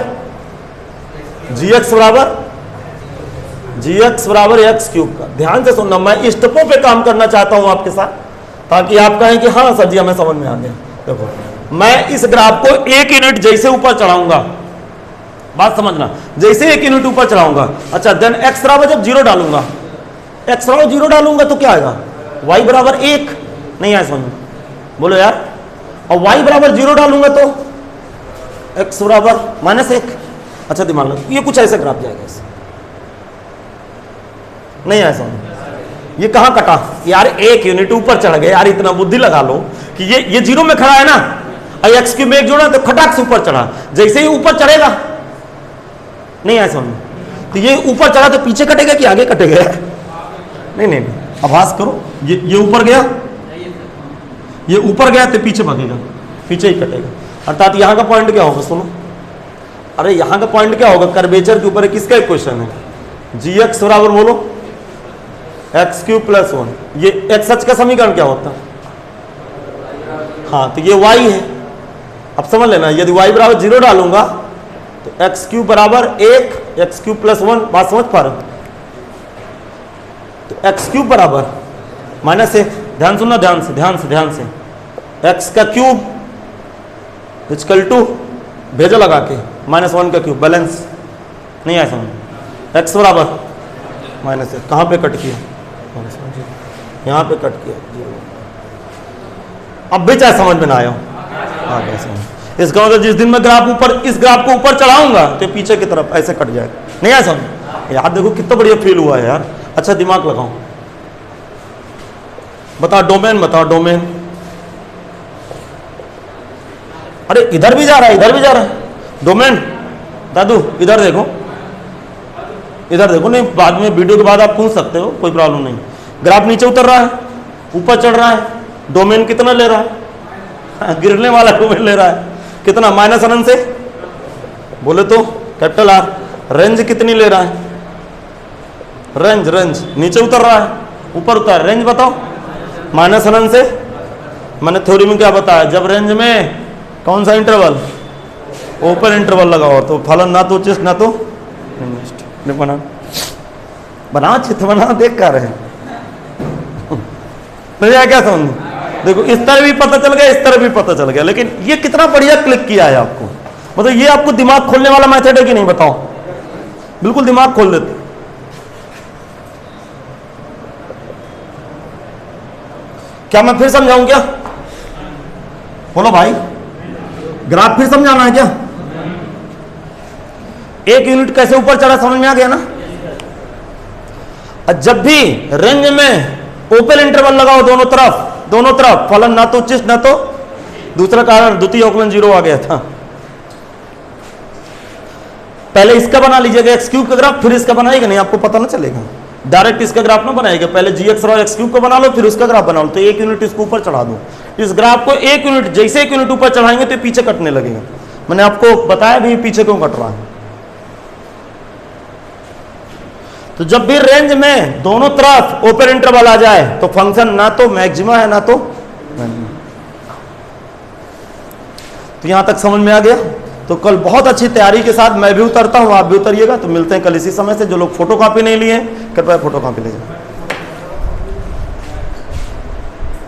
gx बराबर एक्स क्यूब का। ध्यान से सुनना, मैं स्टेपों पे काम करना चाहता हूं आपके साथ, ताकि आप कहें कि हाँ सर जी हमें समझ में आ गया। देखो मैं इस ग्राफ को 1 यूनिट जैसे ऊपर चढ़ाऊंगा, बात समझना, जैसे 1 यूनिट ऊपर चढ़ाऊंगा, अच्छा देन एक्स बराबर जब 0 डालूंगा, एक्स बराबर 0 डालूंगा तो क्या आएगा, y बराबर 1, नहीं आया समझ, बोलो यार। और y बराबर 0 डालूंगा तो x बराबर -1। अच्छा दिमाग लगा, ये कुछ ऐसे ग्राफ जाएगा ऐसे, नहीं आया समझ। ये कहां कटा यार, 1 यूनिट ऊपर चढ़ गए यार, इतना बुद्धि लगा लो कि ये 0 में खड़ा है ना, और एक्स क्यूब में 1 जोड़ा तो खटाक से ऊपर चढ़ा, जैसे ही ऊपर चढ़ेगा, नहीं आया समझ। तो ये ऊपर चढ़ा तो पीछे कटेगा कि आगे कटेगा, नहीं, आभास करो, ये ऊपर गया, ये ऊपर गया तो पीछे भागेगा, पीछे ही कटेगा। अर्थात यहां का पॉइंट क्या होगा, सुनो, अरे यहां का पॉइंट क्या होगा, कर्वेचर के ऊपर किसका एक क्वेश्चन है, gx बराबर बोलो एक्स क्यूब प्लस 1। ये एक्स अक्ष का समीकरण क्या होता है, हाँ तो ये y है। अब समझ लेना, यदि y बराबर 0 डालूंगा तो एक्स क्यूब बराबर 1, एक्स क्यूब प्लस 1, बात समझ पा रहे, तो एक्स क्यूब बराबर -1, ध्यान सुनना, ध्यान से एक्स का क्यूब इक्वल टू भेजा लगा के -1 का क्यूब, बैलेंस, नहीं आया समझ। एक्स बराबर -1, कहाँ पे कट किया, यहाँ पे कट किया, अब भी चाहे समझ में ना आया, आ गया समझ। इसका मतलब जिस दिन मैं इस ग्राफ को ऊपर चढ़ाऊंगा तो पीछे की तरफ ऐसे कट जाएगा, नहीं आया समझ। यार देखो कितना बढ़िया फील हुआ है यार, अच्छा दिमाग लगाओ। बताओ डोमेन, बताओ डोमेन। अरे इधर भी जा रहा है, इधर भी जा रहा है डोमेन। दादू इधर देखो, इधर देखो। नहीं बाद में वीडियो के बाद आप पूछ सकते हो, कोई प्रॉब्लम नहीं। ग्राफ नीचे उतर रहा है, ऊपर चढ़ रहा है, डोमेन कितना ले रहा है? गिरने वाला डोमेन ले रहा है कितना? माइनस अनंत से बोले तो कैपिटल आर। रेंज कितनी ले रहा है? रेंज, रेंज नीचे उतर रहा है, ऊपर उतर। रेंज बताओ माइनस अनंत से। मैंने थ्योरी में क्या बताया? जब रेंज में कौन सा इंटरवल? ओपन इंटरवल लगाओ तो फलन ना तो उच्चिष्ट ना तो निम्नलिखित। बना बना चित्र बना, देख कर रहे हैं क्या समझ? देखो इस तरह भी पता चल गया, इस तरह भी पता चल गया। लेकिन ये कितना बढ़िया क्लिक किया है आपको। मतलब ये आपको दिमाग खोलने वाला मेथड है कि नहीं बताओ? बिल्कुल दिमाग खोल देते। क्या मैं फिर समझाऊं क्या? बोलो भाई, ग्राफ फिर समझाना है क्या? एक यूनिट कैसे ऊपर चढ़ा समझ में आ गया ना? जब भी रेंज में ओपन इंटरवल लगाओ दोनों तरफ, दोनों तरफ फलन ना तो उच्चिष्ट ना तो दूसरा कारण द्वितीय अवकलन 0 आ गया था। पहले इसका बना लीजिएगा एक्स क्यूब का ग्राफ, फिर इसका बनाएगा नहीं, आपको पता ना चलेगा। डायरेक्ट इसका ग्राफ ना बनाएगा, पहले जी एक्स और एक्स क्यूब को बना लो, फिर उसका ग्राफ बना लो। तो एक यूनिट इसको ऊपर चढ़ा दो। इस ग्राफ को एक यूनिट, जैसे एक यूनिट ऊपर चढ़ाएंगे तो पीछे कटने लगेगा। मैंने आपको बताया भी पीछे क्यों कट रहा है। तो जब भी रेंज में दोनों तरफ ओपन इंटरवल आ जाए तो फंक्शन ना तो मैक्सिमा है ना तो मिनिमा। तो यहां तक समझ में आ गया? तो कल बहुत अच्छी तैयारी के साथ मैं भी उतरता हूं, आप भी उतरिएगा। तो मिलते हैं कल इसी समय से। जो लोग फोटो कॉपी नहीं लिए कृपया फोटो कॉपी ले जाए।